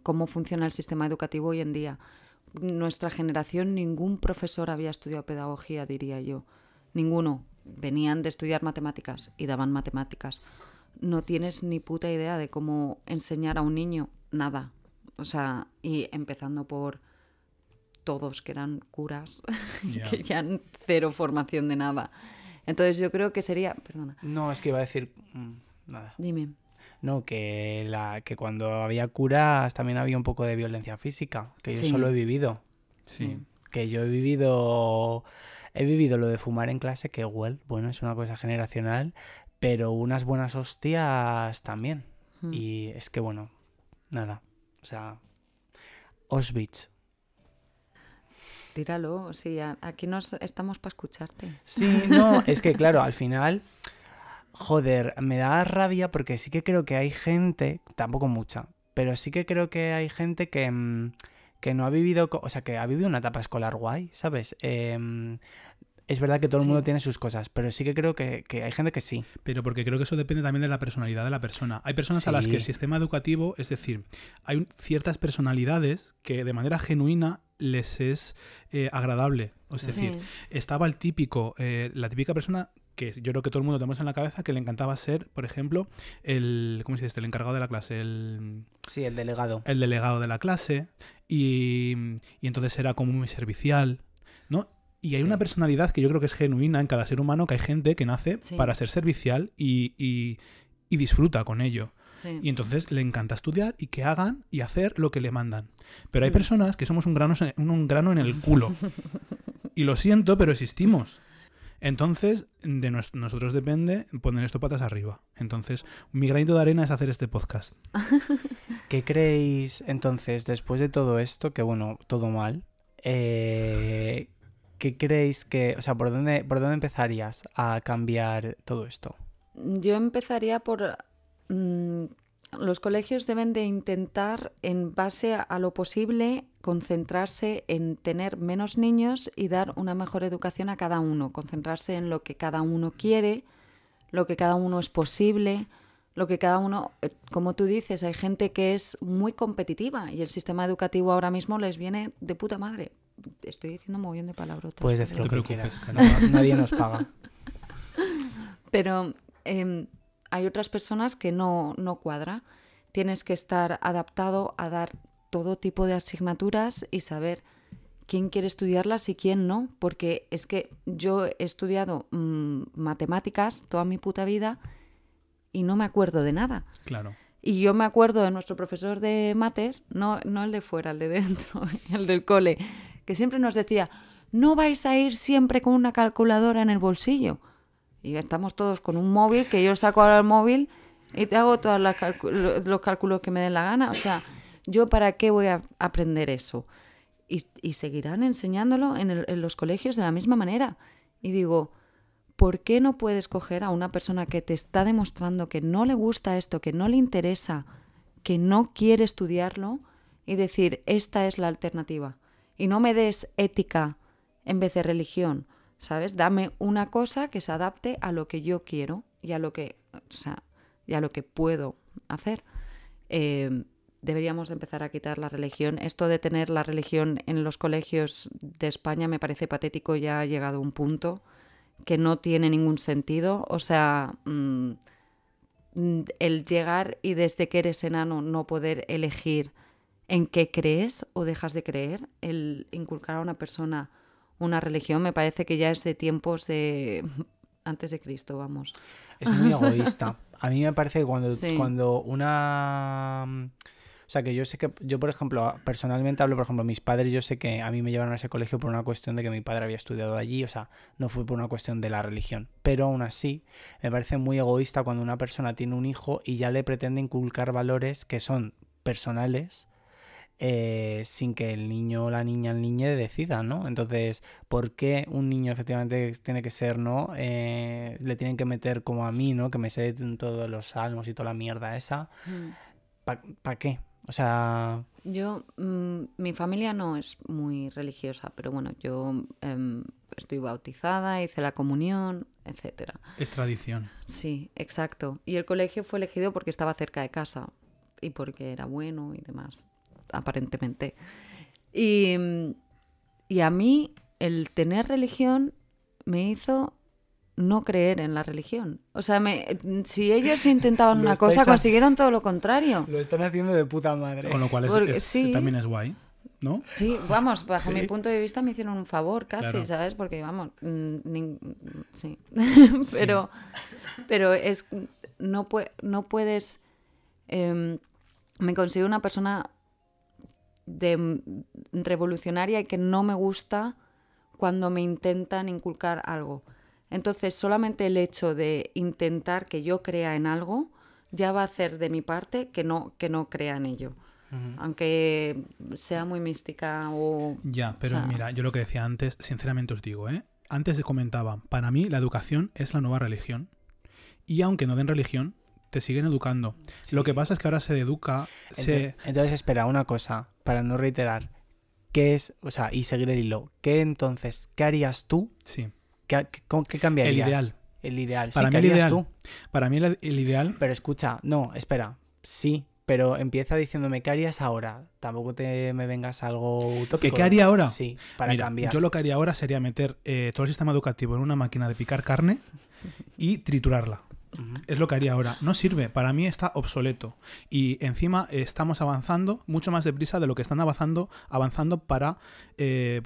cómo funciona el sistema educativo hoy en día. Nuestra generación, ningún profesor había estudiado pedagogía, diría yo. Ninguno. Venían de estudiar matemáticas y daban matemáticas. No tienes ni puta idea de cómo enseñar a un niño nada. O sea, y empezando por todos que eran curas, que ya han cero formación de nada. Entonces yo creo que sería... Perdona. No, es que iba a decir... nada. Dime. No, que cuando había curas también había un poco de violencia física, que yo solo he vivido. Sí. Que yo he vivido lo de fumar en clase, que bueno, es una cosa generacional, pero unas buenas hostias también. Y es que bueno, nada. O sea, Auschwitz. Tíralo, sí, aquí estamos para escucharte. Sí, no, es que claro, al final, joder, me da rabia porque sí que creo que hay gente, tampoco mucha, pero sí que creo que hay gente que no ha vivido, o sea, que ha vivido una etapa escolar guay, ¿sabes? Es verdad que todo el Sí. mundo tiene sus cosas, pero sí que creo que hay gente que sí. Pero porque creo que eso depende también de la personalidad de la persona. Hay personas a las que el Sí. sistema educativo, es decir, hay ciertas personalidades que de manera genuina les es agradable. Es decir, Sí. estaba el típico, la típica persona que yo creo que todo el mundo tenemos en la cabeza que le encantaba ser, por ejemplo, ¿cómo se dice esto? El encargado de la clase, Sí, el delegado. el delegado de la clase, y entonces era como muy servicial, ¿no? Y hay Sí. una personalidad que yo creo que es genuina en cada ser humano, que hay gente que nace Sí. para ser servicial y disfruta con ello. Sí. Y entonces le encanta estudiar y que hagan y hacer lo que le mandan. Pero hay Mm. personas que somos un grano en el culo. Y lo siento, pero existimos. Entonces, de nosotros depende poner esto patas arriba. Entonces, mi granito de arena es hacer este podcast. ¿Qué creéis entonces, después de todo esto, que bueno, todo mal, qué creéis que, o sea, por dónde empezarías a cambiar todo esto? Yo empezaría por... los colegios deben de intentar, en base a lo posible, concentrarse en tener menos niños y dar una mejor educación a cada uno. Concentrarse en lo que cada uno quiere, lo que cada uno es posible, lo que cada uno... Como tú dices, hay gente que es muy competitiva y el sistema educativo ahora mismo les viene de puta madre. Estoy diciendo un montón de palabrotas. Puedes decir No lo te que preocupes, quieras. Nadie nos paga. Pero hay otras personas que no cuadra. Tienes que estar adaptado a dar todo tipo de asignaturas y saber quién quiere estudiarlas y quién no. Porque es que yo he estudiado matemáticas toda mi puta vida y no me acuerdo de nada. Claro. Y yo me acuerdo de nuestro profesor de mates, no el de fuera, el de dentro, el del cole, que siempre nos decía, no vais a ir siempre con una calculadora en el bolsillo. Y estamos todos con un móvil, que yo saco ahora el móvil y te hago todos los cálculos que me den la gana. O sea, ¿yo para qué voy a aprender eso? Y seguirán enseñándolo en los colegios de la misma manera. Y digo, ¿por qué no puedes coger a una persona que te está demostrando que no le gusta esto, que no le interesa, que no quiere estudiarlo y decir, esta es la alternativa? Y no me des ética en vez de religión, ¿sabes? Dame una cosa que se adapte a lo que yo quiero y a lo que, y a lo que puedo hacer. Deberíamos empezar a quitar la religión. Esto de tener la religión en los colegios de España me parece patético, ya ha llegado a un punto que no tiene ningún sentido. O sea, el llegar y desde que eres enano no poder elegir en qué crees o dejas de creer, el inculcar a una persona una religión me parece que ya es de tiempos de antes de Cristo, vamos. Es muy egoísta. A mí me parece que Sí. cuando una... O sea, que yo sé que... Yo, por ejemplo, personalmente hablo, por ejemplo, mis padres, yo sé que a mí me llevaron a ese colegio por una cuestión de que mi padre había estudiado allí, o sea, no fue por una cuestión de la religión. Pero aún así, me parece muy egoísta cuando una persona tiene un hijo y ya le pretende inculcar valores que son personales, sin que el niño o la niña, el niño decida, ¿no? Entonces, ¿por qué un niño efectivamente tiene que ser, ¿no? Le tienen que meter como a mí, ¿no? Que me sé todos los salmos y toda la mierda esa. ¿Para qué? O sea... Yo, mi familia no es muy religiosa, pero bueno, yo estoy bautizada, hice la comunión, etcétera. Es tradición. Sí, exacto. Y el colegio fue elegido porque estaba cerca de casa y porque era bueno y demás, aparentemente. Y a mí el tener religión me hizo no creer en la religión. O sea, si ellos intentaban Lo una estáis cosa, ha- consiguieron todo lo contrario. Lo están haciendo de puta madre. Con lo cual Porque sí. también es guay, ¿no? Sí, vamos, bajo Sí. mi punto de vista me hicieron un favor casi, Claro. ¿sabes? Porque, vamos, sí. pero es... No puedes... me considero una persona revolucionaria y que no me gusta cuando me intentan inculcar algo. Entonces, solamente el hecho de intentar que yo crea en algo ya va a hacer de mi parte que no crea en ello. Aunque sea muy mística o... Ya, pero o sea, mira, yo lo que decía antes, sinceramente os digo, antes comentaba, para mí la educación es la nueva religión. Y aunque no den religión, te siguen educando. Sí. Lo que pasa es que ahora se educa... Entonces, espera, una cosa, para no reiterar. ¿Qué es, o sea, y seguir el hilo? ¿Qué entonces, qué harías tú Sí. ¿Qué cambiarías? El ideal. El ideal. Para Sí, mí ¿qué el harías ideal. tú? Para mí el ideal... Pero escucha, no, espera. Sí, pero empieza diciéndome qué harías ahora. Tampoco me vengas algo utópico. ¿Qué haría ahora? Sí, para Mira, cambiar. yo lo que haría ahora sería meter todo el sistema educativo en una máquina de picar carne y triturarla. Ujú. Es lo que haría ahora. No sirve, para mí está obsoleto. Y encima estamos avanzando mucho más deprisa de lo que están avanzando para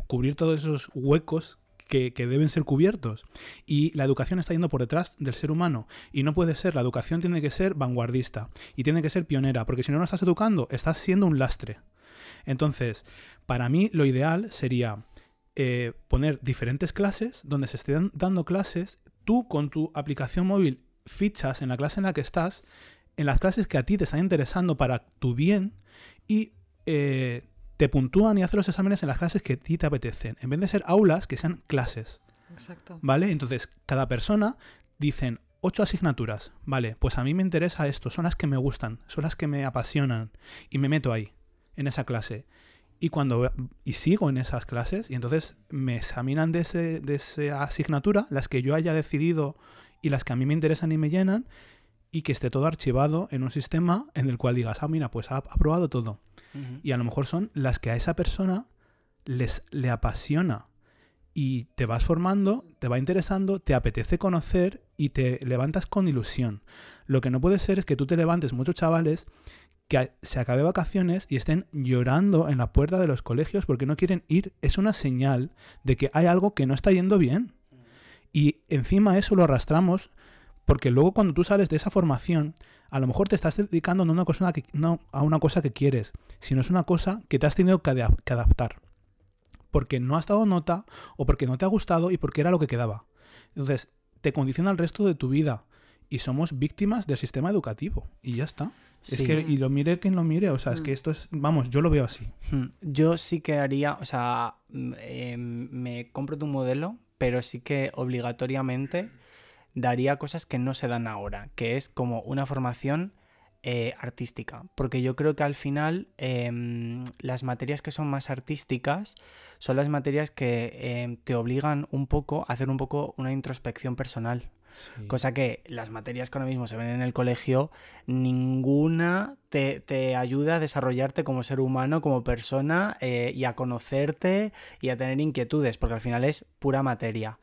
cubrir todos esos huecos que deben ser cubiertos. Y la educación está yendo por detrás del ser humano. Y no puede ser. La educación tiene que ser vanguardista y tiene que ser pionera, porque si no estás educando, estás siendo un lastre. Entonces, para mí lo ideal sería poner diferentes clases donde se estén dando clases. Tú con tu aplicación móvil fichas en la clase en la que estás, en las clases que a ti te están interesando para tu bien, y te puntúan y hacen los exámenes en las clases que a ti te apetecen. En vez de ser aulas, que sean clases. Exacto. ¿Vale? Entonces, cada persona dicen 8 asignaturas. Vale, pues a mí me interesa esto, son las que me gustan, son las que me apasionan. Y me meto ahí, en esa clase. Y sigo en esas clases, y entonces me examinan de esa asignatura, las que yo haya decidido y las que a mí me interesan y me llenan, y que esté todo archivado en un sistema en el cual digas, mira, pues ha aprobado todo. Ujú. Y a lo mejor son las que a esa persona le apasiona. Y te vas formando, te va interesando, te apetece conocer y te levantas con ilusión. Lo que no puede ser es que tú te levantes, muchos chavales, que se acabe vacaciones y estén llorando en la puerta de los colegios porque no quieren ir. Es una señal de que hay algo que no está yendo bien. Y encima eso lo arrastramos porque luego cuando tú sales de esa formación, a lo mejor te estás dedicando no a una cosa que quieres, sino es una cosa que te has tenido que adaptar. Porque no has dado nota o porque no te ha gustado y porque era lo que quedaba. Entonces, te condiciona el resto de tu vida. Y somos víctimas del sistema educativo. Y ya está. Sí. Es que, y lo mire quien lo mire. O sea, es que esto es... Vamos, yo lo veo así. Yo sí que haría, o sea, me compro tu modelo, pero sí que obligatoriamente daría cosas que no se dan ahora, que es como una formación artística, porque yo creo que al final las materias que son más artísticas son las materias que te obligan un poco a hacer un poco una introspección personal. Sí. Cosa que las materias que ahora mismo se ven en el colegio, ninguna te ayuda a desarrollarte como ser humano, como persona, y a conocerte y a tener inquietudes, porque al final es pura materia.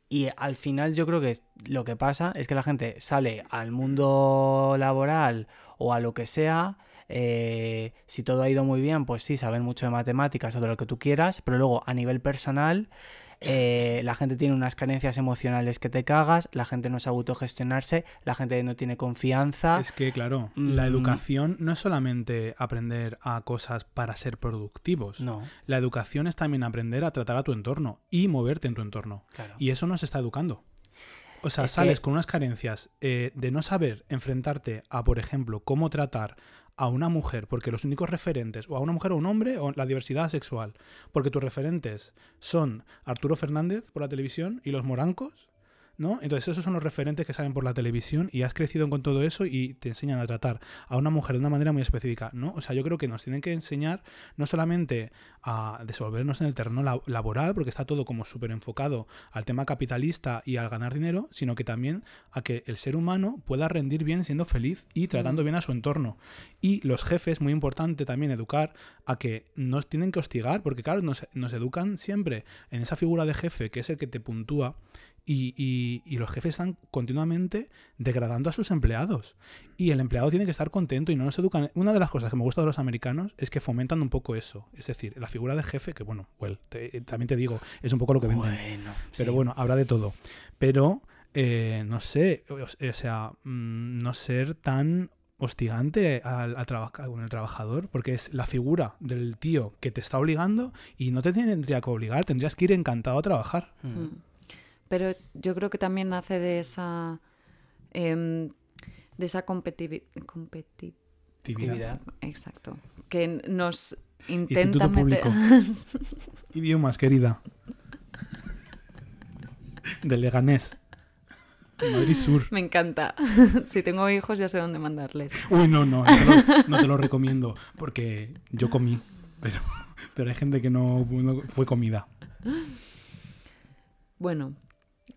Y al final yo creo que lo que pasa es que la gente sale al mundo laboral o a lo que sea. Si todo ha ido muy bien, pues sí, saben mucho de matemáticas o de lo que tú quieras, pero luego a nivel personal la gente tiene unas carencias emocionales que te cagas, la gente no sabe autogestionarse, la gente no tiene confianza. Es que, claro, la educación no es solamente aprender a cosas para ser productivos. No, La educación es también aprender a tratar a tu entorno y moverte en tu entorno. claro. Y eso no se está educando. O sea, Es sales que- con unas carencias de no saber enfrentarte a, por ejemplo, cómo tratar a una mujer, porque los únicos referentes, o a una mujer o un hombre, o la diversidad sexual, porque tus referentes son Arturo Fernández por la televisión y los morancos, ¿no? Entonces esos son los referentes que salen por la televisión y has crecido con todo eso y te enseñan a tratar a una mujer de una manera muy específica, ¿no? O sea, yo creo que nos tienen que enseñar no solamente a desenvolvernos en el terreno laboral, porque está todo como súper enfocado al tema capitalista y al ganar dinero, sino que también a que el ser humano pueda rendir bien siendo feliz y tratando bien a su entorno. Y los jefes, muy importante también educar a que nos tienen que hostigar, porque claro, nos educan siempre en esa figura de jefe que es el que te puntúa. Y los jefes están continuamente degradando a sus empleados. Y el empleado tiene que estar contento y no nos educan. Una de las cosas que me gusta de los americanos es que fomentan un poco eso. Es decir, la figura de jefe, que bueno, también te digo, es un poco lo que venden. Bueno, Pero sí. bueno, habrá de todo. Pero, no sé, o sea, no ser tan hostigante al trabajador, porque es la figura del tío que te está obligando y no te tendría que obligar, tendrías que ir encantado a trabajar. Pero yo creo que también nace de esa Actividad. Exacto. Que nos intenta Instituto meter... Público. Idiomas, querida. De Leganés. Madrid Sur. Me encanta. Si tengo hijos ya sé dónde mandarles. Uy, no, no te lo recomiendo, porque yo comí, pero hay gente que no fue comida. Bueno,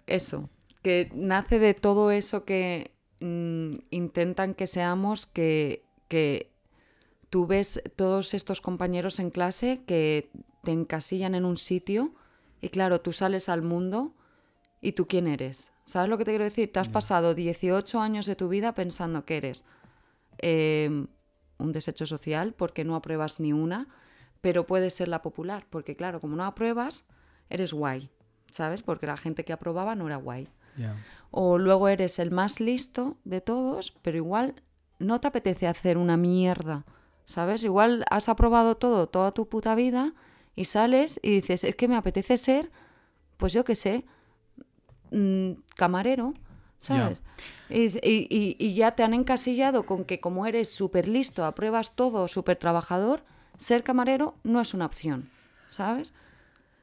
eso, que nace de todo eso que intentan que seamos, que tú ves todos estos compañeros en clase que te encasillan en un sitio y claro, tú sales al mundo y tú quién eres. ¿Sabes lo que te quiero decir? Te has pasado 18 años de tu vida pensando que eres un desecho social porque no apruebas ni una, pero puedes ser la popular, porque claro, como no apruebas, eres guay, ¿sabes? Porque la gente que aprobaba no era guay. Yeah. O luego eres el más listo de todos, pero igual no te apetece hacer una mierda, ¿sabes? Igual has aprobado todo, toda tu puta vida y sales y dices, es que me apetece ser, pues yo qué sé, camarero, ¿sabes? Yeah. Y ya te han encasillado con que como eres súper listo, apruebas todo, súper trabajador, ser camarero no es una opción, ¿sabes?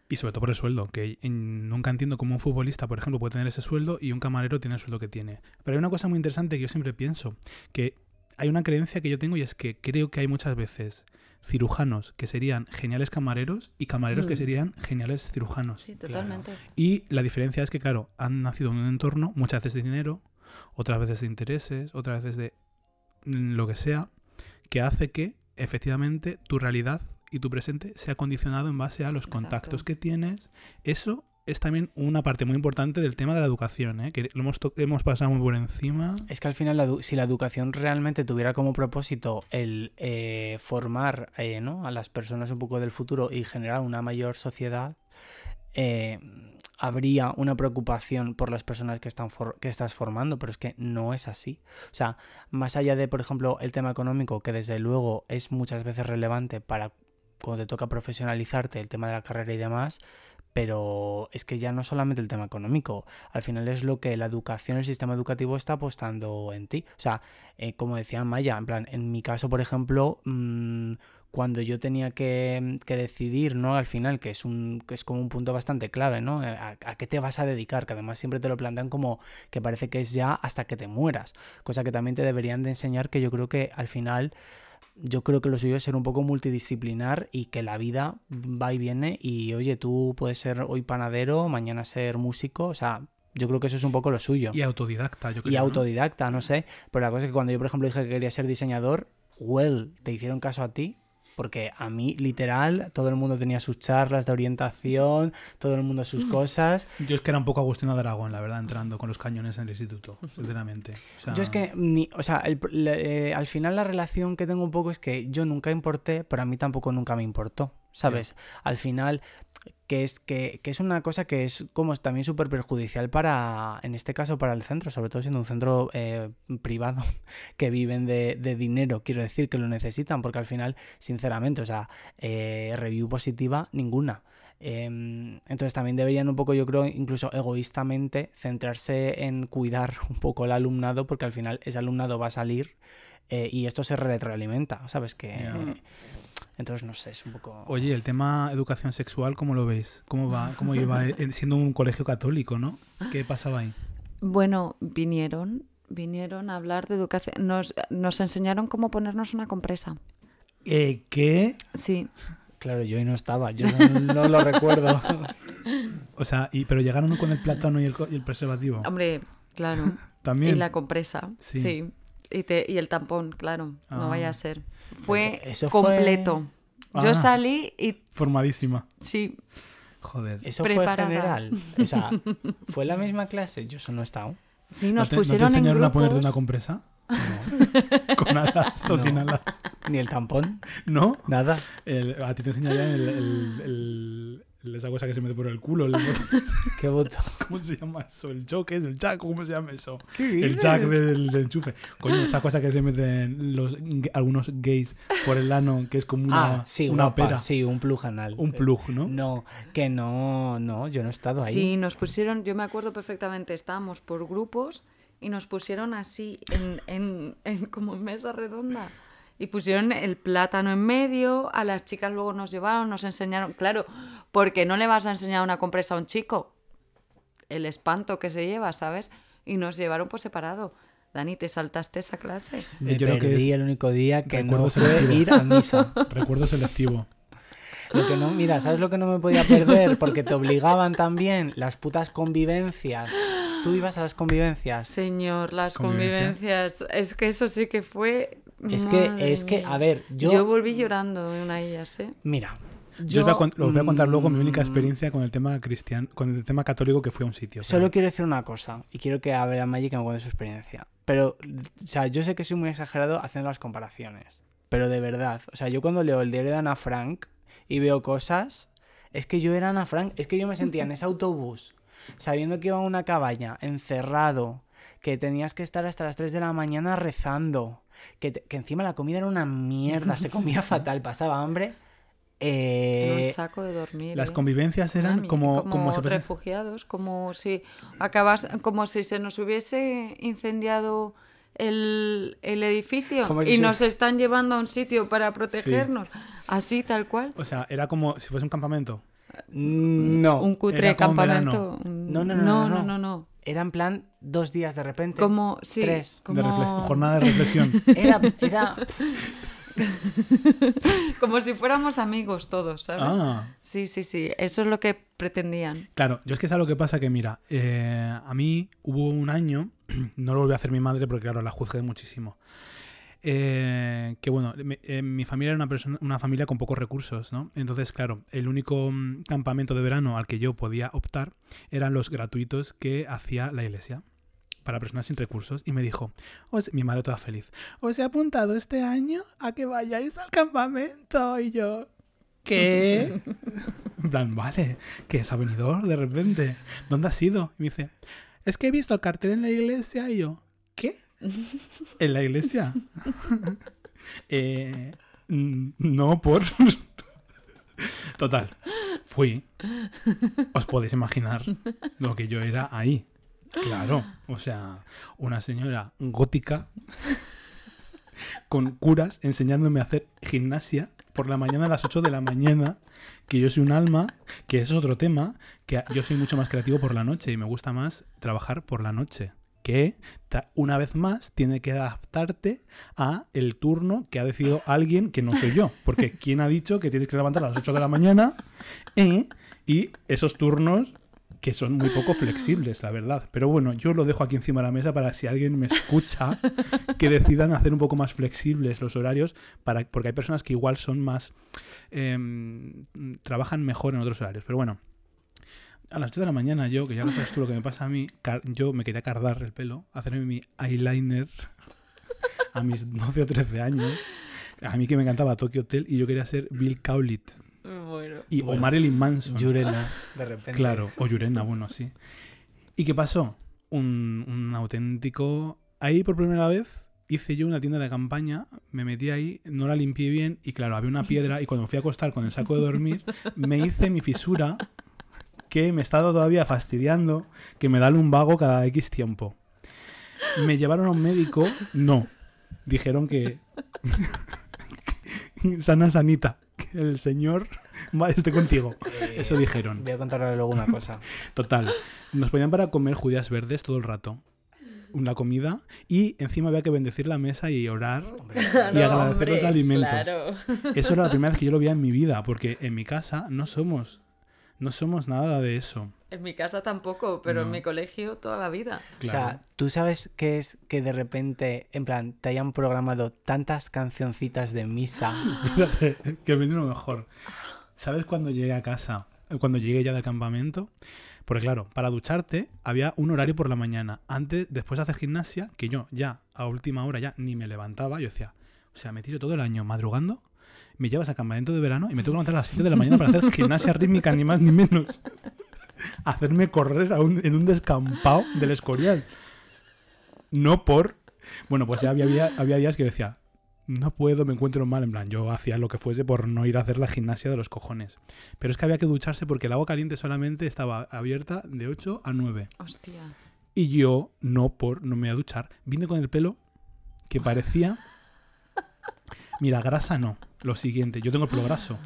Y sobre todo por el sueldo, que nunca entiendo cómo un futbolista, por ejemplo, puede tener ese sueldo y un camarero tiene el sueldo que tiene. Pero hay una cosa muy interesante que yo siempre pienso, que hay una creencia que yo tengo y es que creo que hay muchas veces cirujanos que serían geniales camareros y camareros que serían geniales cirujanos. Sí, totalmente. Claro. Y la diferencia es que, claro, han nacido en un entorno muchas veces de dinero, otras veces de intereses, otras veces de lo que sea, que hace que efectivamente tu realidad y tu presente sea condicionado en base a los contactos que tienes. Eso es también una parte muy importante del tema de la educación, ¿eh? Que lo hemos pasado muy por encima. Es que al final, si la educación realmente tuviera como propósito el formar ¿no? a las personas un poco del futuro y generar una mayor sociedad, habría una preocupación por las personas que estás formando, pero es que no es así. O sea, más allá de, por ejemplo, el tema económico, que desde luego es muchas veces relevante para cuando te toca profesionalizarte, el tema de la carrera y demás, pero es que ya no solamente el tema económico, al final es lo que la educación, el sistema educativo está apostando en ti. O sea, como decía Maya, en plan, en mi caso, por ejemplo, cuando yo tenía que decidir, ¿no? Al final, que es como un punto bastante clave, ¿no? ¿A qué te vas a dedicar? Que además siempre te lo plantean como que parece que es ya hasta que te mueras, cosa que también te deberían de enseñar, que yo creo que al final... Yo creo que lo suyo es ser un poco multidisciplinar y que la vida va y viene y, oye, tú puedes ser hoy panadero, mañana ser músico, o sea, yo creo que eso es un poco lo suyo. Y autodidacta, yo creo. Y autodidacta, no sé, pero la cosa es que cuando yo, por ejemplo, dije que quería ser diseñador, ¿te hicieron caso a ti? Porque a mí, literal, todo el mundo tenía sus charlas de orientación, todo el mundo sus cosas. Yo es que era un poco Agustina de Aragón, la verdad, entrando con los cañones en el instituto, sinceramente. O sea... Yo es que, al final la relación que tengo un poco es que yo nunca importé, pero a mí tampoco nunca me importó, ¿sabes? Yeah. Al final... Que es una cosa que es como también súper perjudicial para, en este caso, para el centro, sobre todo siendo un centro privado, que viven de dinero, quiero decir, que lo necesitan, porque al final, sinceramente, o sea, review positiva, ninguna. Entonces también deberían un poco, yo creo, incluso egoístamente, centrarse en cuidar un poco el alumnado, porque al final ese alumnado va a salir y esto se retroalimenta, ¿sabes? Que... Yeah. Entonces, no sé, es un poco... Oye, el tema educación sexual, ¿cómo lo veis? ¿Cómo va? ¿Cómo iba siendo un colegio católico, no? ¿Qué pasaba ahí? Bueno, vinieron a hablar de educación. Nos enseñaron cómo ponernos una compresa. ¿Qué? Sí. Claro, yo ahí no estaba, yo no lo recuerdo. O sea, pero llegaron con el plátano y el preservativo. Hombre, claro. ¿También? Y la compresa, sí. Y el tampón, claro, no vaya a ser. Fue completo. Yo salí y... Formadísima. Sí. Joder. Eso preparada. Fue general. O sea, ¿fue la misma clase? Yo eso no he estado. Sí, nos pusieron ¿No te enseñaron en a ponerte una compresa? No. ¿Con alas o sin alas? Ni el tampón. ¿No? Nada. A ti te enseñarían esa cosa que se mete por el culo. ¿Qué botón? ¿Cómo se llama eso? ¿El jack? ¿El jack? ¿Cómo se llama eso? El jack del enchufe. Coño, esa cosa que se meten algunos gays por el ano, que es como una pera. Sí, un plug anal. Un plug, ¿no? No, que no, yo no he estado ahí. Sí, nos pusieron, yo me acuerdo perfectamente, estábamos por grupos y nos pusieron así en como mesa redonda. Y pusieron el plátano en medio, a las chicas luego nos llevaron, nos enseñaron... Claro, porque no le vas a enseñar una compresa a un chico. El espanto que se lleva, ¿sabes? Y nos llevaron por separado. Dani, ¿te saltaste esa clase? Me perdí el único día que no fue ir a misa. Recuerdo selectivo. Lo que no, mira, ¿sabes lo que no me podía perder? Porque te obligaban también las putas convivencias. ¿Tú ibas a las convivencias? Señor, las convivencias. Es que eso sí que fue... Es que, a ver, yo volví llorando en una de ellas, ¿eh? Mira, Yo os voy a contar luego mi única experiencia con el tema cristiano, con el tema católico que fui a un sitio. Solo quiero decir una cosa, y quiero que Abel Maggi que me cuente su experiencia. Pero, o sea, yo sé que soy muy exagerado haciendo las comparaciones, pero de verdad, o sea, yo cuando leo el diario de Ana Frank y veo cosas, es que yo era Ana Frank, es que yo me sentía en ese autobús, sabiendo que iba a una cabaña, encerrado, que tenías que estar hasta las 3 de la mañana rezando, que encima la comida era una mierda, se comía fatal, pasaba hambre. En un saco de dormir. Las convivencias eran como si fuesen refugiados, como si se nos hubiese incendiado el edificio y nos están llevando a un sitio para protegernos. Sí. Así, tal cual. O sea, era como si fuese un campamento. No. Un cutre campamento. No. Era en plan 2 días de repente. Como, sí, 3. Jornada de reflexión. Era... Como si fuéramos amigos todos, ¿sabes? Ah. Sí. Eso es lo que pretendían. Claro, yo es que sabes lo que pasa, que mira, a mí hubo un año, no lo volví a hacer mi madre porque claro, la juzgué muchísimo. Que bueno, mi familia era una familia con pocos recursos, ¿no? Entonces, claro, el único campamento de verano al que yo podía optar eran los gratuitos que hacía la iglesia para personas sin recursos, y me dijo, mi madre toda feliz, os he apuntado este año a que vayáis al campamento. Y yo, ¿qué? En plan, vale, ¿qué es avenidor de repente? ¿Dónde has ido? Y me dice, es que he visto el cartel en la iglesia. Y yo, ¿qué? ¿En la iglesia? No, por... Total, fui. Os podéis imaginar lo que yo era ahí. Claro, o sea, una señora gótica con curas enseñándome a hacer gimnasia por la mañana a las 8 de la mañana, que yo soy un alma, que eso es otro tema, que yo soy mucho más creativo por la noche y me gusta más trabajar por la noche, que una vez más tiene que adaptarte a el turno que ha decidido alguien que no soy yo, porque ¿quién ha dicho que tienes que levantar a las 8 de la mañana? Y esos turnos que son muy poco flexibles, la verdad. Pero bueno, yo lo dejo aquí encima de la mesa para si alguien me escucha, que decidan hacer un poco más flexibles los horarios, porque hay personas que igual son más... trabajan mejor en otros horarios. Pero bueno, a las 8 de la mañana yo, que ya sabes tú lo que me pasa a mí, yo me quería cardar el pelo, hacerme mi eyeliner a mis 12 o 13 años. A mí que me encantaba Tokyo Hotel y yo quería ser Bill Cowlit. O Marilyn Manson. Yurena, de repente. Claro, o Yurena, bueno, sí. ¿Y qué pasó? Un auténtico... Ahí por primera vez hice yo una tienda de campaña, me metí ahí, no la limpié bien y claro, había una piedra y cuando me fui a acostar con el saco de dormir, me hice mi fisura que me estaba todavía fastidiando, que me da lumbago cada X tiempo. ¿Me llevaron a un médico? No. Dijeron que... sana sanita. Que el señor esté contigo. Eso dijeron. Voy a contarle luego una cosa. Total. Nos ponían para comer judías verdes todo el rato. La comida. Y encima había que bendecir la mesa y orar. Y agradecer los alimentos. Claro. Eso era la primera vez que yo lo veía en mi vida. Porque en mi casa no somos nada de eso. En mi casa tampoco, pero en mi colegio toda la vida. Claro. O sea, ¿tú sabes qué es que de repente, en plan, te hayan programado tantas cancioncitas de misa? Espérate, que viene lo mejor. ¿Sabes cuando llegué a casa? Cuando llegué ya del campamento. Porque claro, para ducharte había un horario por la mañana. Después de hacer gimnasia, que yo ya a última hora ya ni me levantaba. Yo decía, o sea, me tiro todo el año madrugando, me llevas a campamento de verano y me tengo que levantar a las 7 de la mañana para hacer gimnasia rítmica, ni más ni menos. Hacerme correr en un descampado del Escorial. No por... Bueno, pues ya había días que decía, no puedo, me encuentro mal. En plan, yo hacía lo que fuese por no ir a hacer la gimnasia de los cojones. Pero es que había que ducharse porque el agua caliente solamente estaba abierta de 8 a 9. Hostia. Y yo no me voy a duchar. Vine con el pelo que parecía... Mira, grasa no. Lo siguiente, yo tengo el pelo graso.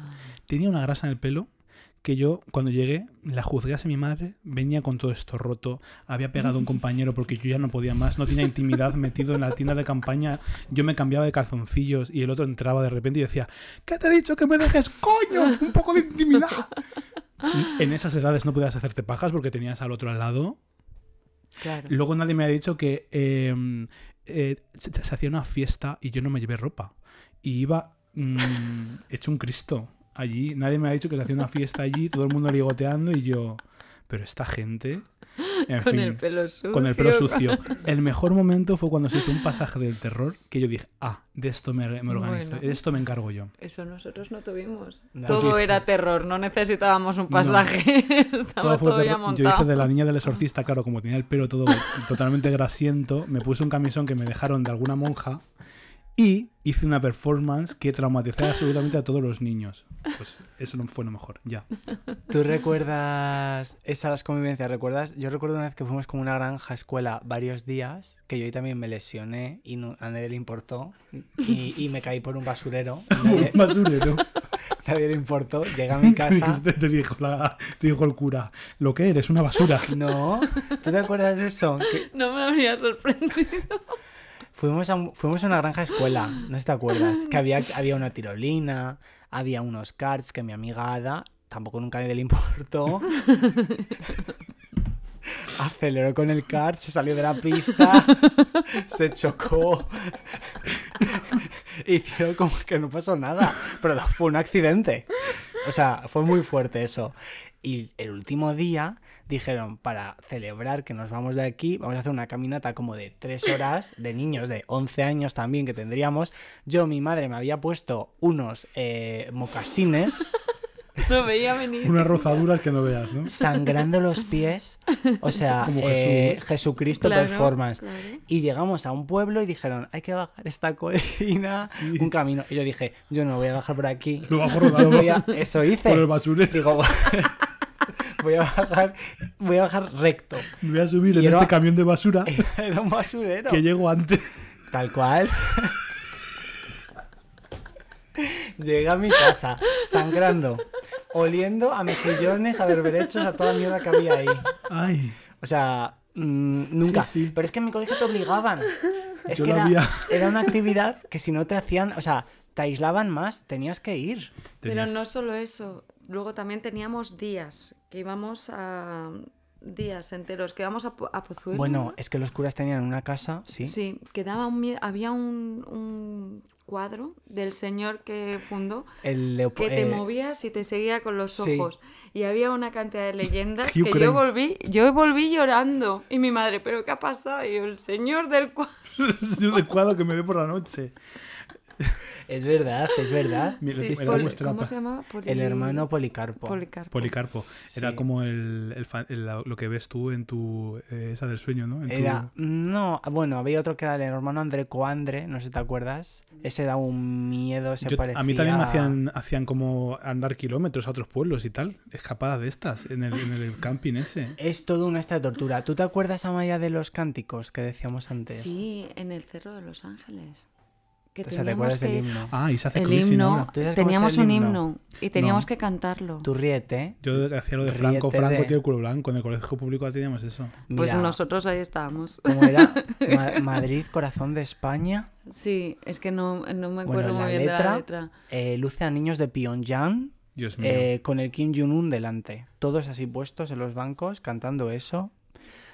Tenía una grasa en el pelo que yo, cuando llegué, la juzgase mi madre, venía con todo esto roto, había pegado a un compañero porque yo ya no podía más, no tenía intimidad metido en la tienda de campaña, yo me cambiaba de calzoncillos y el otro entraba de repente y decía, ¿qué te he dicho? ¡Que me dejes, coño! ¡Un poco de intimidad! En esas edades no podías hacerte pajas porque tenías al otro al lado. Claro. Luego nadie me ha dicho que se hacía una fiesta y yo no me llevé ropa. Y iba hecho un Cristo allí. Nadie me ha dicho que se hacía una fiesta allí, todo el mundo ligoteando y yo... Pero esta gente... En Con fin, el pelo sucio. con el pelo sucio. El mejor momento fue cuando se hizo un pasaje del terror que yo dije, de esto me organizo, Bueno. de esto me encargo yo. Eso nosotros no tuvimos. No. Todo era terror, no necesitábamos un pasaje. Estaba todo ya Yo montado. hice de la niña del exorcista, claro, como tenía el pelo todo totalmente grasiento, me puse un camisón que me dejaron de alguna monja y hice una performance que traumatizó absolutamente a todos los niños. Pues eso no fue lo mejor, ya. ¿Tú recuerdas esas convivencias? ¿Recuerdas? Yo recuerdo una vez que fuimos como una granja escuela varios días, que yo ahí también me lesioné y a nadie le importó y me caí por un basurero. Un basurero. Nadie le importó. Llegué a mi casa. Te dijo el cura, lo que eres, una basura. No, ¿tú te acuerdas de eso? Que No me habría sorprendido. fuimos a una granja escuela, no sé si te acuerdas, que había una tirolina, había unos karts que mi amiga Ada, tampoco nunca le importó, aceleró con el kart, se salió de la pista, se chocó, hicieron como que no pasó nada, pero fue un accidente, o sea, fue muy fuerte eso. Y el último día dijeron, para celebrar que nos vamos de aquí, vamos a hacer una caminata como de 3 horas de niños de 11 años también que tendríamos. Mi madre me había puesto unos mocasines. No veía venir. Unas rozaduras que no veas, ¿no? Sangrando los pies. O sea, Como Jesús. Jesucristo Claro, performance. claro. Y llegamos a un pueblo y dijeron, hay que bajar esta colina, Sí. un camino. Y yo dije, yo no voy a bajar por aquí. Lo bajo rodando Eso hice. por el basurero. Digo, voy a bajar recto. Me voy a subir Y en era- este camión de basura Era un basurero. que llego antes. Tal cual. Llegué a mi casa sangrando, oliendo a mejillones, a berberechos, a toda la mierda que había ahí. Ay, O sea, nunca. Sí, sí. Pero es que en mi colegio te obligaban. Es Yo que lo había. era una actividad que si no te hacían, o sea, te aislaban más, tenías que ir. Pero tenías- no solo eso. Luego también teníamos días, que íbamos a... días enteros, que íbamos a Pozuelo. Bueno, es que los curas tenían una casa, sí. Sí, que daba había un cuadro del señor que fundó que te movías y te seguía con los sí. ojos. Y había una cantidad de leyendas Hugh que Crane. yo volví llorando. Y mi madre, ¿pero qué ha pasado? Y yo, el señor del cuadro. El señor del cuadro que me ve por la noche. Es verdad, es verdad. Mira, Sí, sí, sí. era vuestra ¿Cómo pa- se llamaba? El hermano Policarpo. Policarpo. Era Sí. como lo que ves tú en tu... esa del sueño, ¿no? En tu- Era, no, bueno, había otro que era el hermano André Coandre, no sé si te acuerdas. Ese da un miedo, ese parecía... A mí también me hacían como andar kilómetros a otros pueblos y tal. Escapadas de estas, en el camping ese. Es todo una esta de tortura. ¿Tú te acuerdas, Amaya, de los cánticos que decíamos antes? Sí, en el Cerro de los Ángeles. Que O sea, ¿te acuerdas del que... himno? Ah, y se hace El cruising himno, ahora. ¿Tú sabes cómo teníamos es el un himno? himno y teníamos No. que cantarlo. Tú ríete. Yo hacía lo de Ríete Franco de- tiene el culo blanco. En el colegio público teníamos eso. Pues Mira, nosotros ahí estábamos. ¿cómo era? Madrid, corazón de España. Sí, es que no me Bueno, acuerdo la muy bien de letra, la letra. luce a niños de Pyongyang Dios mío. con el Kim Jong-un delante. Todos así puestos en los bancos cantando eso.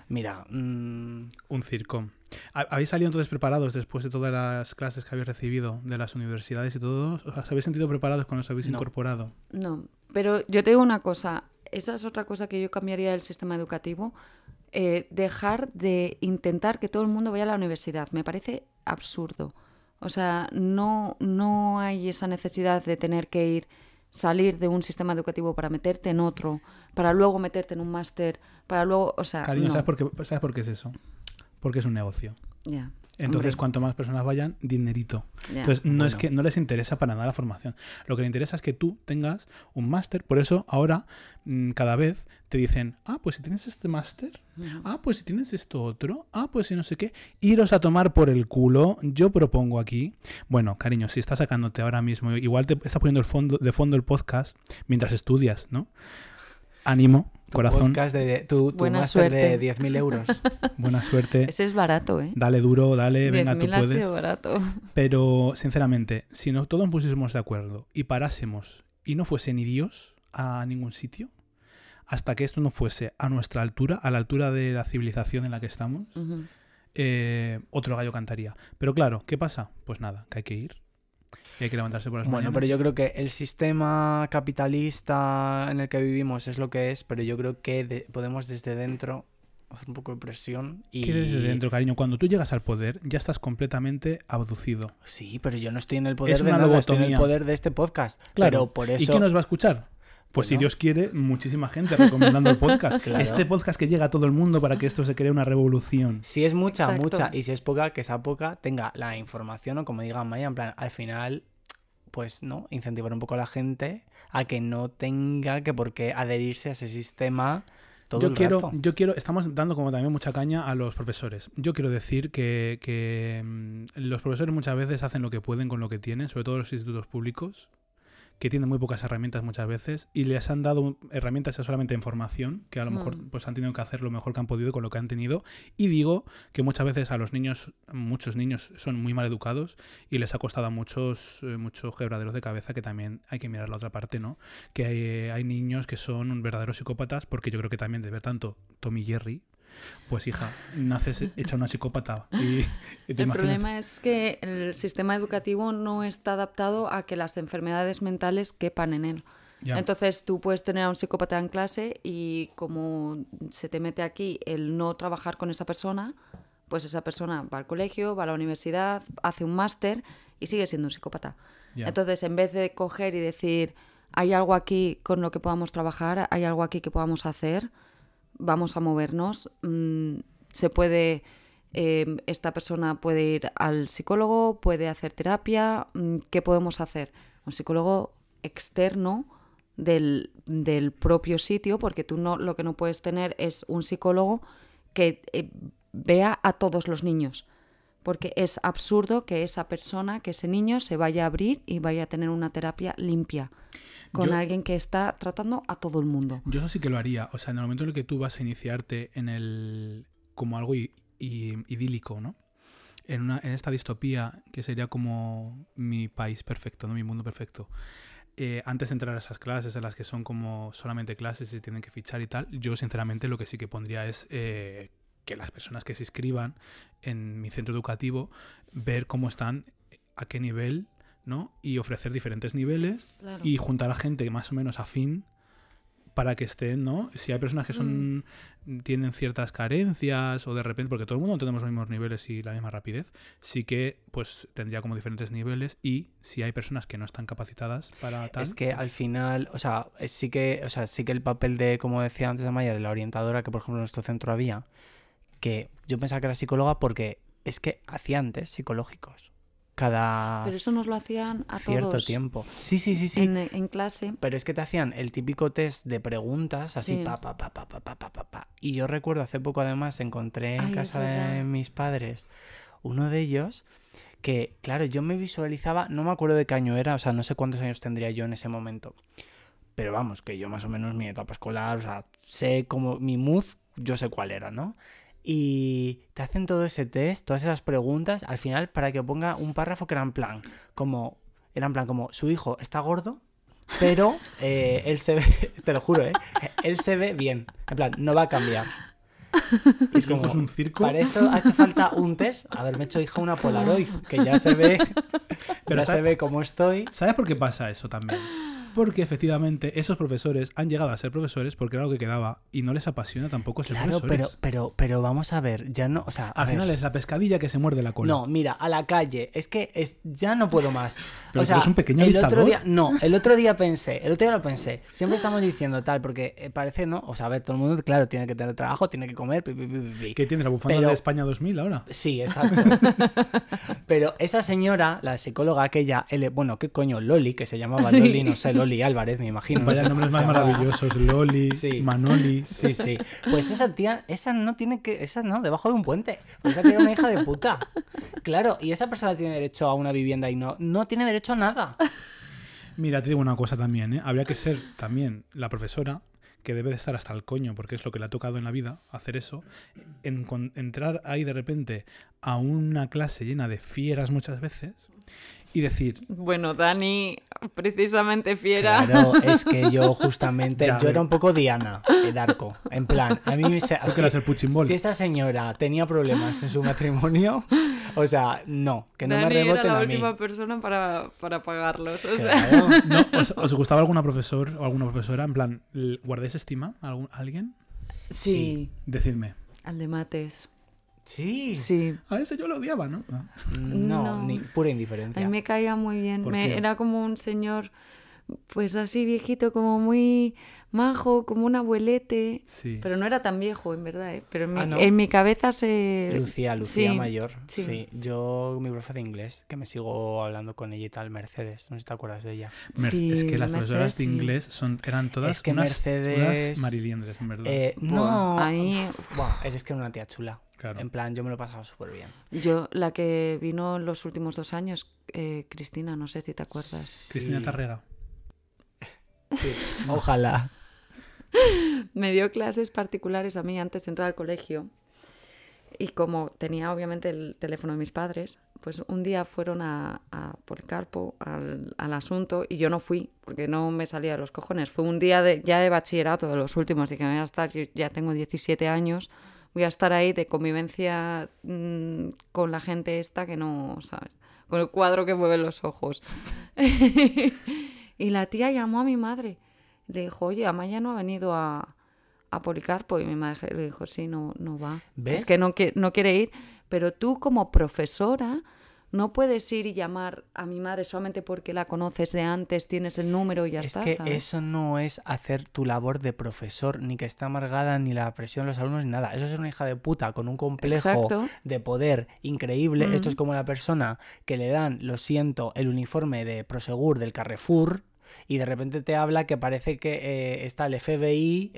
Mira, Un circo. ¿Habéis salido entonces preparados después de todas las clases que habéis recibido de las universidades y todo? ¿Os habéis sentido preparados cuando os habéis No. incorporado? No, pero yo te digo una cosa. Esa es otra cosa que yo cambiaría del sistema educativo. Dejar de intentar que todo el mundo vaya a la universidad. Me parece absurdo. O sea, no hay esa necesidad de tener que salir de un sistema educativo para meterte en otro, para luego meterte en un máster, para luego, o sea, Cariño, no. ¿sabes por qué es eso? Porque es un negocio. Ya. Entonces, Hombre, cuanto más personas vayan, dinerito. ya. Entonces, no es Bueno. que no les interesa para nada la formación. Lo que les interesa es que tú tengas un máster. Por eso, ahora, cada vez te dicen, pues si tienes este máster, pues si tienes esto otro, pues si no sé qué, iros a tomar por el culo, yo propongo aquí. Bueno, cariño, si estás sacándote ahora mismo, igual te estás poniendo de fondo el podcast mientras estudias, ¿no? Ánimo, corazón. Podcast de tu máster de 10.000 euros. Buena suerte. Ese es barato, ¿eh? Dale duro, dale, venga, tú puedes. Ha sido barato. Pero, sinceramente, si todos nos pusiésemos de acuerdo y parásemos y no fuese ni Dios a ningún sitio, hasta que esto no fuese a nuestra altura, a la altura de la civilización en la que estamos, otro gallo cantaría. Pero claro, ¿qué pasa? Pues nada, que hay que ir. Y hay que levantarse por las mañanas. Bueno, pero yo creo que el sistema capitalista en el que vivimos es lo que es, pero yo creo que podemos desde dentro hacer un poco de presión y... ¿Qué desde dentro, cariño? Cuando tú llegas al poder, ya estás completamente abducido. Sí, pero yo no estoy en el poder de nada, estoy en el poder de este podcast. Claro. Pero por eso... ¿Y quién nos va a escuchar? Pues si Dios quiere, muchísima gente recomendando el podcast. Claro. Este podcast que llega a todo el mundo para que esto se cree una revolución. Si es mucha, Exacto. mucha. Y si es poca, que esa poca tenga la información o como diga Maya, en plan, al final, pues no, incentivar un poco a la gente a que no tenga que por qué adherirse a ese sistema todo el rato. Yo quiero, estamos dando como también mucha caña a los profesores. Yo quiero decir que los profesores muchas veces hacen lo que pueden con lo que tienen, sobre todo los institutos públicos, que tienen muy pocas herramientas muchas veces y les han dado herramientas solamente en formación, que a lo mejor pues han tenido que hacer lo mejor que han podido con lo que han tenido. Y digo que muchas veces a los niños, muchos niños son muy mal educados y les ha costado a muchos quebraderos de cabeza, que también hay que mirar la otra parte, ¿no? Que hay niños que son verdaderos psicópatas, porque yo creo que también de ver tanto Tom y Jerry, pues hija, naces hecha una psicópata. Y el problema es que el sistema educativo no está adaptado a que las enfermedades mentales quepan en él. Ya. Entonces tú puedes tener a un psicópata en clase y como se te mete aquí el no trabajar con esa persona, pues esa persona va al colegio, va a la universidad, hace un máster y sigue siendo un psicópata. Ya. Entonces, en vez de coger y decir, hay algo aquí con lo que podamos trabajar, hay algo aquí que podamos hacer, vamos a movernos, se puede, esta persona puede ir al psicólogo, puede hacer terapia, ¿qué podemos hacer? Un psicólogo externo del propio sitio, porque tú lo que no puedes tener es un psicólogo que vea a todos los niños, porque es absurdo que esa persona, que ese niño se vaya a abrir y vaya a tener una terapia limpia con alguien que está tratando a todo el mundo. Yo eso sí que lo haría. O sea, en el momento en el que tú vas a iniciarte como algo idílico, ¿no? En esta distopía que sería como mi país perfecto, ¿no? Mi mundo perfecto. Antes de entrar a esas clases en las que son como solamente clases y tienen que fichar y tal, yo sinceramente lo que sí que pondría es que las personas que se inscriban en mi centro educativo, ver cómo están, a qué nivel, ¿no? Y ofrecer diferentes niveles, claro, y juntar a gente más o menos afín para que estén, ¿no? Si hay personas que tienen ciertas carencias o de repente, porque todo el mundo no tenemos los mismos niveles y la misma rapidez, sí que pues tendría como diferentes niveles. Y si hay personas que no están capacitadas para tal... Es que al final, sí que el papel de, como decía antes Amaya, de la orientadora, que por ejemplo en nuestro centro había, que yo pensaba que era psicóloga porque es que hacían test psicológicos cada pero eso nos lo hacían a cierto todos tiempo. Sí. En clase. Pero es que te hacían el típico test de preguntas, así, sí, pa. Y yo recuerdo hace poco, además, encontré en casa de mis padres uno de ellos que, claro, yo me visualizaba, no me acuerdo de qué año era, o sea, no sé cuántos años tendría yo en ese momento. Pero vamos, que yo más o menos mi etapa escolar, o sea, sé como mi mood, yo sé cuál era, ¿no? Y te hacen todo ese test, todas esas preguntas, al final para que ponga un párrafo que era en plan como su hijo está gordo, pero él se ve, te lo juro, él se ve bien, en plan, no va a cambiar. Y es como, es un circo. Para esto ha hecho falta un test, haberme hecho, hija, una Polaroid, que ya se ve, pero ya se ve cómo estoy. ¿Sabes por qué pasa eso también? Porque efectivamente esos profesores han llegado a ser profesores porque era lo que quedaba y no les apasiona tampoco ser profesores. Pero vamos a ver, ya no, o sea, al final es la pescadilla que se muerde la cola. No, mira, a la calle, ya no puedo más. Pero o sea, es un pequeño dictador. El otro día lo pensé, siempre estamos diciendo tal, porque parece, ¿no? O sea, a ver, todo el mundo, claro, tiene que tener trabajo, tiene que comer, ¿Qué tiene, la bufanda de España 2000 ahora? Sí, exacto. Pero esa señora, la psicóloga aquella, ¿qué coño? Loli, que se llamaba Loli, no sé, Loli Loli Álvarez, me imagino. Vaya nombres más maravillosos, Loli, Sí. Manoli. Sí, sí. Pues esa tía, esa no, debajo de un puente. Pues esa tía era una hija de puta. Claro, y esa persona tiene derecho a una vivienda y no tiene derecho a nada. Mira, te digo una cosa también, ¿eh? Habría que ser también la profesora, que debe de estar hasta el coño, porque es lo que le ha tocado en la vida, hacer eso, entrar ahí de repente a una clase llena de fieras muchas veces y decir... Bueno, Dani, precisamente fiera. Claro, es que yo justamente, Ya, yo era un poco Diana de Arco. En plan, a mí ¿Tú que eras el puchimbol? si esa señora tenía problemas en su matrimonio, o sea, no, que no Dani me reboten era la a mí. última persona para pagarlos. O sea. Claro. ¿No? ¿Os gustaba algún profesor o alguna profesora? En plan, ¿guardáis estima a alguien? Sí, Decidme. al de mates. Sí. Sí. A ese yo lo odiaba, ¿no? No, No. ni pura A indiferencia. mí me caía muy bien. ¿Por qué? Era como un señor, pues así viejito, como muy majo, como un abuelete. Sí. Pero no era tan viejo, en verdad, ¿eh? Pero ¿no? en mi cabeza se... Lucía Sí, mayor. sí. Sí. Yo, mi profe de inglés, que me sigo hablando con ella y tal, Mercedes, no sé si te acuerdas de ella. Sí, Es que las Mercedes, profesoras de sí. inglés eran todas Es que unas Mercedes- mariliendres, en verdad. No, Buah, ahí- Buah, eres que una tía chula. Claro. En plan, yo me lo he pasado súper bien. Yo, la que vino en los últimos 2 años, Cristina, no sé si te acuerdas. Cristina Tarrega. Sí, ojalá. Me dio clases particulares a mí antes de entrar al colegio. Y como tenía obviamente el teléfono de mis padres, pues un día fueron a Policarpo al asunto y yo no fui porque no me salía de los cojones. Fue un día ya de bachillerato, de los últimos. Dije, voy a estar, yo ya tengo 17 años, voy a estar ahí de convivencia con la gente esta que no, ¿sabes? Con el cuadro que mueve los ojos. Y la tía llamó a mi madre. Le dijo, oye, Amaya no ha venido a Policarpo. Y mi madre le dijo, sí, no va. ¿Ves? Es que no quiere ir. Pero tú como profesora no puedes ir y llamar a mi madre solamente porque la conoces de antes, tienes el número y ya Es está, que ¿sabes? eso no es hacer tu labor de profesor, ni que está amargada, ni la presión de los alumnos, ni nada. Eso es ser una hija de puta con un complejo Exacto. de poder increíble. Esto es como la persona que le dan, lo siento, el uniforme de Prosegur del Carrefour y de repente te habla que parece que está el FBI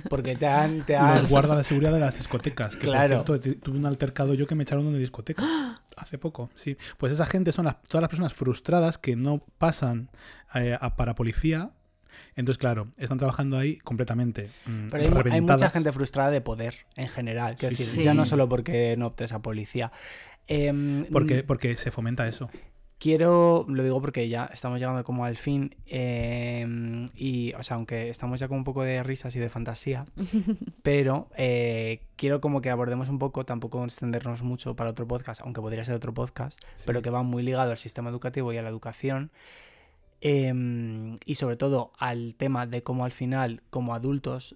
porque te han... Los guardas de seguridad de las discotecas. Que Claro. por cierto, tuve un altercado yo que me echaron de una discoteca. Hace poco, sí. Pues esa gente son todas las personas frustradas que no pasan para policía. Entonces, claro, están trabajando ahí completamente Pero hay mucha reventadas. gente frustrada de poder en general. Quiero Sí, decir, sí. ya no solo porque no optes a policía. Porque se fomenta eso. Lo digo porque ya estamos llegando como al fin y, o sea, aunque estamos ya con un poco de risas y de fantasía, pero quiero como que abordemos un poco, tampoco extendernos mucho para otro podcast, aunque podría ser otro podcast, Sí. pero que va muy ligado al sistema educativo y a la educación y sobre todo al tema de cómo al final, como adultos,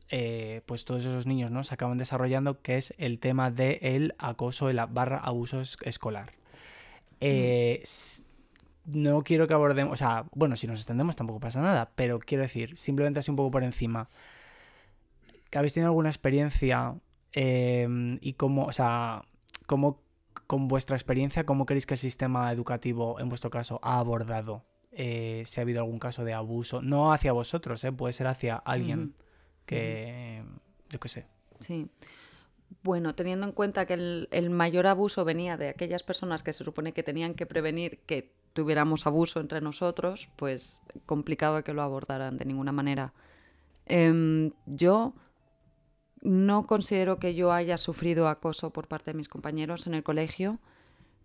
pues todos esos niños, ¿no?, se acaban desarrollando, que es el tema del acoso, el /abuso escolar. No quiero que abordemos, o sea, bueno, si nos extendemos tampoco pasa nada, pero quiero decir, simplemente así un poco por encima, ¿que habéis tenido alguna experiencia y cómo, o sea, cómo, con vuestra experiencia, cómo creéis que el sistema educativo, en vuestro caso, ha abordado si ha habido algún caso de abuso? No hacia vosotros, puede ser hacia alguien que, yo qué sé. Sí. Bueno, teniendo en cuenta que el mayor abuso venía de aquellas personas que se supone que tenían que prevenir que tuviéramos abuso entre nosotros, pues complicado que lo abordaran de ninguna manera. Yo no considero que yo haya sufrido acoso por parte de mis compañeros en el colegio,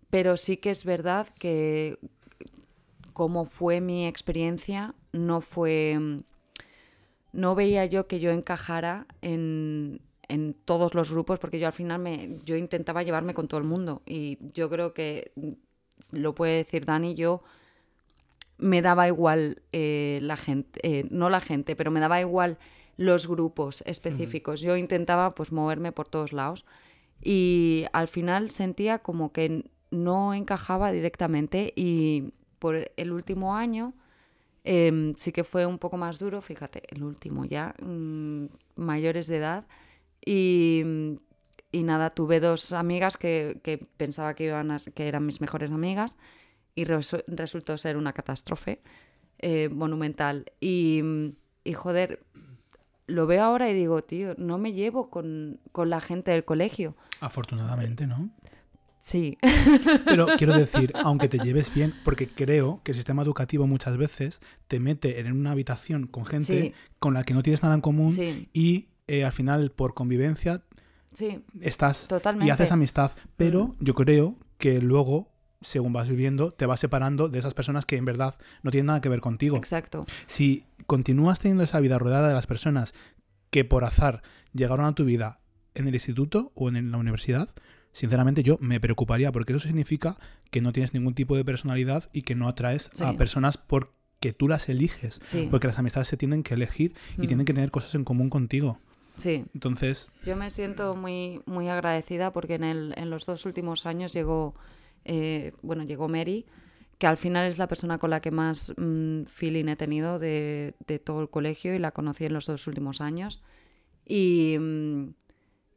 pero sí que es verdad que como fue mi experiencia, no veía yo que yo encajara en todos los grupos, porque yo al final yo intentaba llevarme con todo el mundo y yo creo que lo puede decir Dani, yo me daba igual la gente, no la gente, pero me daba igual los grupos específicos. Yo intentaba pues moverme por todos lados y al final sentía como que no encajaba directamente y por el último año sí que fue un poco más duro, fíjate, el último ya, mayores de edad. Y nada, tuve 2 amigas que pensaba que eran mis mejores amigas y resultó ser una catástrofe. monumental. Y joder, lo veo ahora y digo, tío, no me llevo con la gente del colegio. Afortunadamente, ¿no? Sí. Pero quiero decir, aunque te lleves bien, porque creo que el sistema educativo muchas veces te mete en una habitación con gente con la que no tienes nada en común y al final, por convivencia, estás totalmente. Y haces amistad. Pero yo creo que luego, según vas viviendo, te vas separando de esas personas que en verdad no tienen nada que ver contigo. Exacto. Si continúas teniendo esa vida rodeada de las personas que por azar llegaron a tu vida en el instituto o en la universidad, sinceramente yo me preocuparía, porque eso significa que no tienes ningún tipo de personalidad y que no atraes a personas porque tú las eliges. Porque las amistades se tienen que elegir y tienen que tener cosas en común contigo. Sí. Entonces, yo me siento muy, muy agradecida porque en los 2 últimos años llegó Mary, que al final es la persona con la que más feeling he tenido de todo el colegio, y la conocí en los 2 últimos años. Y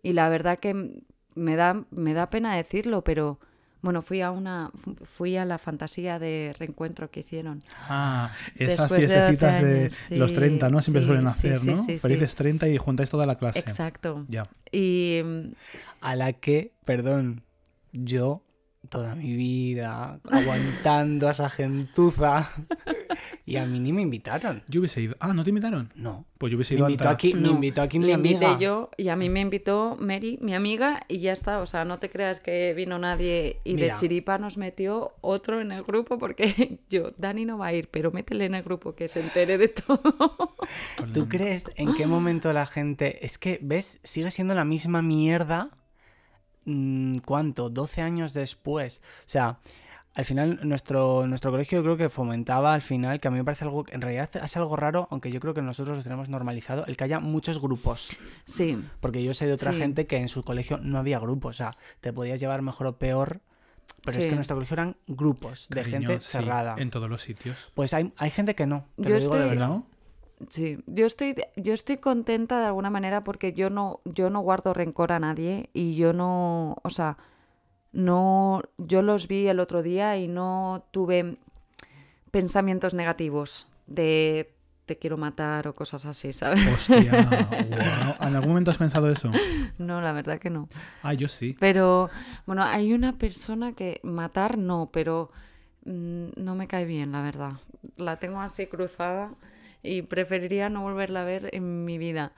la verdad que me da pena decirlo, pero bueno, fui a la fantasía de reencuentro que hicieron. Esas fiestecitas de los 30, ¿no? Siempre suelen hacer, ¿no? Sí, Felices 30 y juntáis toda la clase. Exacto. Ya. Y a la que, perdón, yo toda mi vida aguantando a esa gentuza y a mí ni me invitaron. Yo hubiese ido. ¿No te invitaron? No. Pues yo hubiese ido Me invitó aquí mi amiga. Invité yo y a mí me invitó Mary, mi amiga, y ya está. O sea, no te creas que vino nadie y de chiripa nos metió otro en el grupo, porque Dani no va a ir, pero métele en el grupo que se entere de todo. ¿Tú crees en qué momento la gente... Es que, ¿ves? Sigue siendo la misma mierda. ¿Cuánto? 12 años después. O sea, al final nuestro colegio yo creo que fomentaba al final, que a mí me parece algo, en realidad es algo raro, aunque yo creo que nosotros lo tenemos normalizado, el que haya muchos grupos. Sí. Porque yo sé de otra gente que en su colegio no había grupos. O sea, te podías llevar mejor o peor, pero es que en nuestro colegio eran grupos de gente cerrada. En todos los sitios. Pues hay gente que no, te lo digo de verdad. ¿No? Sí, yo estoy contenta de alguna manera, porque yo no guardo rencor a nadie, y yo no, o sea, no, yo los vi el otro día y no tuve pensamientos negativos de te quiero matar o cosas así, ¿sabes? Hostia, wow. ¿En algún momento has pensado eso? No, la verdad que no. Yo sí. Pero, bueno, hay una persona que matar no, pero no me cae bien, la verdad. La tengo así cruzada y preferiría no volverla a ver en mi vida.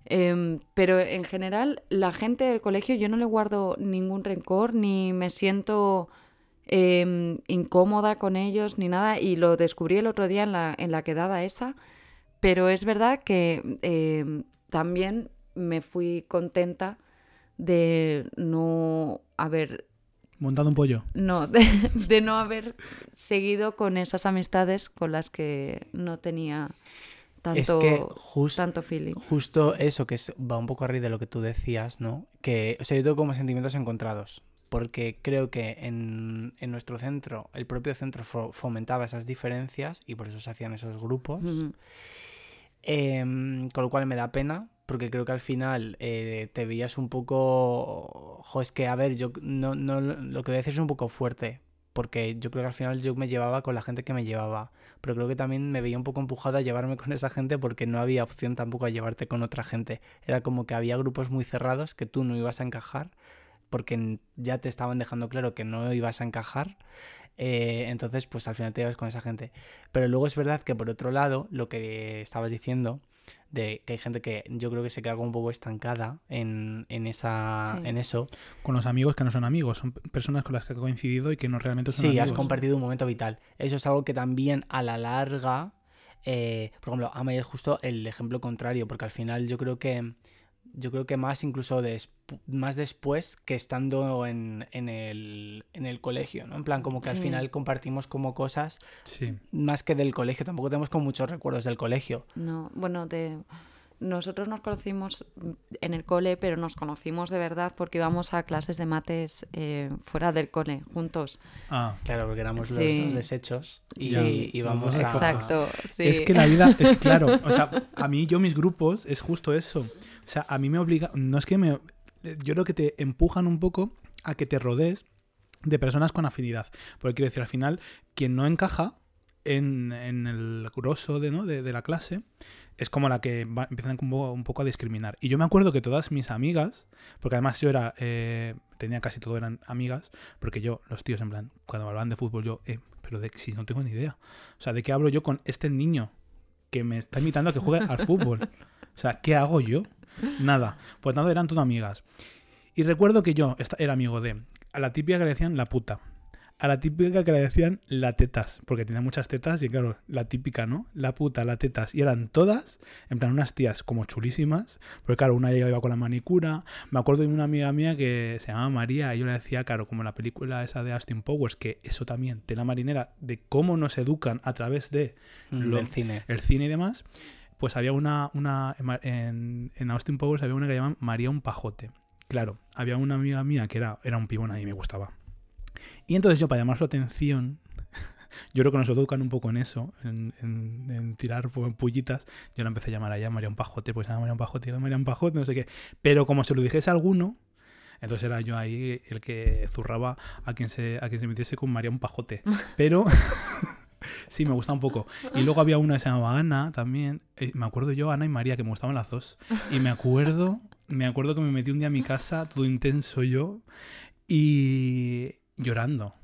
Pero en general, la gente del colegio, yo no le guardo ningún rencor, ni me siento incómoda con ellos, ni nada. Y lo descubrí el otro día en la quedada esa. Pero es verdad que también me fui contenta de no haber... ¿Montado un pollo? No, de no haber seguido con esas amistades con las que no tenía tanto feeling. Justo eso, que va un poco a raíz de lo que tú decías, ¿no? Que, o sea, yo tengo como sentimientos encontrados, porque creo que en nuestro centro, el propio centro fomentaba esas diferencias y por eso se hacían esos grupos. Uh-huh. Con lo cual me da pena, porque creo que al final te veías un poco... es que, a ver, yo no lo que voy a decir es un poco fuerte, porque yo creo que al final yo me llevaba con la gente que me llevaba, pero creo que también me veía un poco empujada a llevarme con esa gente, porque no había opción tampoco a llevarte con otra gente. Era como que había grupos muy cerrados que tú no ibas a encajar, porque ya te estaban dejando claro que no ibas a encajar. Entonces, pues al final te llevas con esa gente. Pero luego es verdad que por otro lado, lo que estabas diciendo, de que hay gente que yo creo que se queda como un poco estancada en eso. Con los amigos que no son amigos, son personas con las que has coincidido y que no realmente son amigos. Sí, has compartido un momento vital. Eso es algo que también a la larga, por ejemplo, Amaya es justo el ejemplo contrario, porque al final yo creo que más incluso más después que estando en el colegio, ¿no? En plan, como que al final compartimos como cosas más que del colegio. Tampoco tenemos como muchos recuerdos del colegio. No, bueno, nosotros nos conocimos en el cole, pero nos conocimos de verdad porque íbamos a clases de mates fuera del cole, juntos. Claro, porque éramos los dos deshechos y íbamos a... Exacto, sí. Es que la vida, es claro, o sea, a mí mis grupos es justo eso. O sea, a mí me obliga, no es que yo creo que te empujan un poco a que te rodees de personas con afinidad. Porque quiero decir, al final, quien no encaja en el grosso de la clase es como la que empiezan un poco a discriminar. Y yo me acuerdo que todas mis amigas, porque además yo tenía casi todo eran amigas, porque yo, los tíos en plan, cuando hablaban de fútbol yo, pero si no tengo ni idea. O sea, ¿de qué hablo yo con este niño que me está invitando a que juegue al fútbol? O sea, ¿qué hago yo? Nada. Pues nada, eran todas amigas. Y recuerdo que yo era amigo a la típica que le decían la puta, a la típica que le decían la tetas, porque tenía muchas tetas y claro, la típica, ¿no? La puta, la tetas. Y eran todas, en plan, unas tías como chulísimas, porque claro, una iba con la manicura. Me acuerdo de una amiga mía que se llamaba María y yo le decía, claro, como la película esa de Austin Powers, que eso también, tela marinera, de cómo nos educan a través de del cine. El cine y demás, pues había en Austin Powers había una que llamaban María un pajote. Claro, había una amiga mía que era un pibón y me gustaba. Y entonces yo, para llamar su atención, yo creo que nos educan un poco en eso, en tirar pullitas. Yo la empecé a llamar allá María un pajote, pues María un pajote, no sé qué. Pero como se lo dijese a alguno, entonces era yo ahí el que zurraba a quien se metiese con María un pajote. Pero sí, me gusta un poco. Y luego había una que se llamaba Ana también. Me acuerdo yo, Ana y María, que me gustaban las dos. Y me acuerdo que me metí un día a mi casa, todo intenso yo, y llorando.